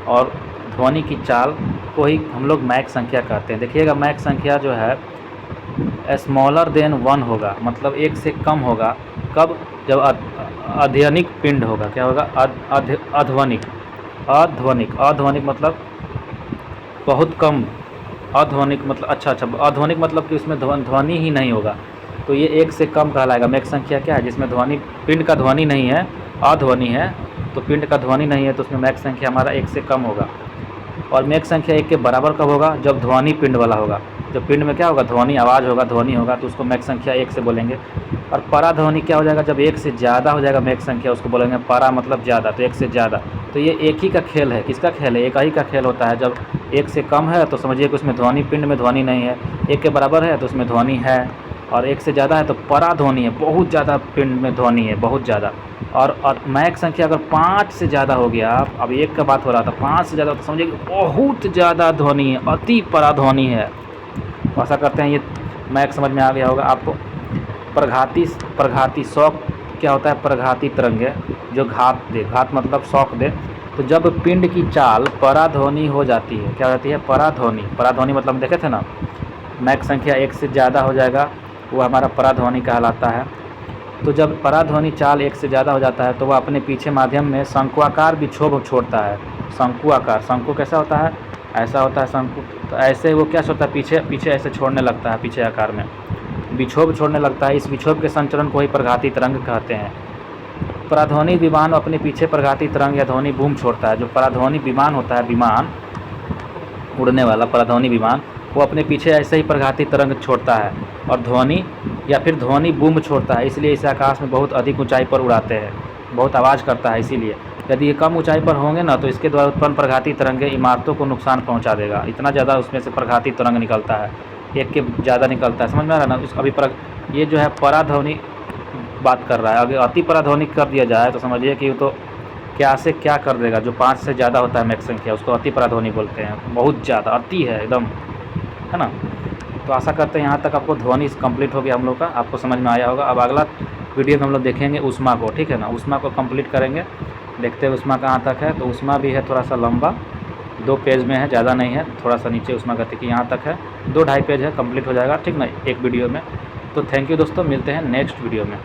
और ध्वनि की चाल को ही हम लोग मैक संख्या कहते हैं। देखिएगा, मैक संख्या जो है स्मॉलर देन 1 होगा, मतलब 1 से कम होगा। कब, जब अध्यनिक पिंड होगा। क्या होगा, अध्वनिक। अध्वनिक, अध्वनिक मतलब बहुत कम। अध्वनिक मतलब अच्छा, अध्वनिक मतलब कि उसमें ध्वनि ही नहीं होगा, तो ये 1 से कम कहलाएगा। मैक संख्या क्या है, जिसमें ध्वनि, पिंड का ध्वनि नहीं है, अध्वनि है, तो पिंड का ध्वनि नहीं है, तो उसमें मैक संख्या हमारा 1 से कम होगा। और मैक संख्या 1 के बराबर कब होगा, जब ध्वनि पिंड वाला होगा। जब पिंड में क्या होगा, ध्वनि, आवाज़ होगा, ध्वनि होगा, तो उसको मैक संख्या 1 से बोलेंगे। और पराध्वनि क्या हो जाएगा, जब 1 से ज़्यादा हो जाएगा मैक संख्या, उसको बोलेंगे परा, मतलब ज़्यादा, तो 1 से ज़्यादा। तो ये एक ही का खेल है। किसका खेल है, एक ही का खेल होता है। जब 1 से कम है तो समझिए कि उसमें ध्वनि, पिंड में ध्वनि नहीं है। 1 के बराबर है तो उसमें ध्वनि है, और 1 से ज़्यादा है तो पराध्वनि है, बहुत ज़्यादा पिंड में ध्वनि है, बहुत ज़्यादा। और मैक संख्या अगर 5 से ज़्यादा हो गया, अब 1 का बात हो रहा था, 5 से ज़्यादा, तो समझिए कि बहुत ज़्यादा ध्वनि है, अति पराध्वनि है। तो आशा करते हैं ये मैक समझ में आ गया होगा आपको। प्रघाती शॉक क्या होता है, प्रघाती तरंगे जो घात दे, घात मतलब शॉक दे। तो जब पिंड की चाल पराध्वनि हो जाती है, क्या होती है, पराध्वनि। पराध्वनि मतलब देखे थे ना, मैक संख्या 1 से ज़्यादा हो जाएगा, वो हमारा पराध्वनि कहलाता है। तो जब पराध्वनि चाल 1 से ज़्यादा हो जाता है तो वह अपने पीछे माध्यम में शंकुआकार विक्षोभ छोड़ता है। शंकु आकार, शंकु कैसा होता है, ऐसा होता है शंकु। तो ऐसे वो क्या छोड़ता है, पीछे पीछे ऐसे छोड़ने लगता है, पीछे आकार में विक्षोभ छोड़ने लगता है। इस विक्षोभ के संचरण को ही प्रघाती तरंग कहते हैं। पराध्वनि विमान अपने पीछे प्रघाती तरंग या ध्वनि बूम छोड़ता है। जो पराध्वनि विमान होता है, विमान उड़ने वाला पराध्वनि विमान, वो अपने पीछे ऐसे ही प्रघाती तरंग छोड़ता है और ध्वनि या फिर ध्वनि बूम छोड़ता है। इसलिए इसे आकाश में बहुत अधिक ऊंचाई पर उड़ाते हैं, बहुत आवाज़ करता है। इसीलिए यदि ये कम ऊंचाई पर होंगे ना, तो इसके द्वारा उत्पन्न प्रघाती तरंगें इमारतों को नुकसान पहुंचा देगा। इतना ज़्यादा उसमें से प्रघाती तरंग निकलता है, 1 के ज़्यादा निकलता है। समझ में आ रहा है ना। अभी ये जो है पराध्वनि बात कर रहा है। अगर अति पराध्वनि कर दिया जाए तो समझिए कि तो क्या से क्या कर देगा। जो 5 से ज़्यादा होता है मैक संख्या, उसको अति पराध्वनि बोलते हैं। बहुत ज़्यादा, अति है एकदम, है ना। तो आशा करते हैं यहाँ तक आपको ध्वनि कंप्लीट हो गया हम लोग का, आपको समझ में आया होगा। अब अगला वीडियो में हम लोग देखेंगे ऊष्मा को, ठीक है ना। ऊष्मा को कंप्लीट करेंगे, देखते हैं ऊष्मा कहाँ तक है। तो ऊष्मा भी है थोड़ा सा लंबा, 2 पेज में है, ज़्यादा नहीं है, थोड़ा सा नीचे ऊष्मा गतिकी यहाँ तक है, 2-2.5 पेज है, कंप्लीट हो जाएगा, ठीक ना, एक वीडियो में। तो थैंक यू दोस्तों, मिलते हैं नेक्स्ट वीडियो में।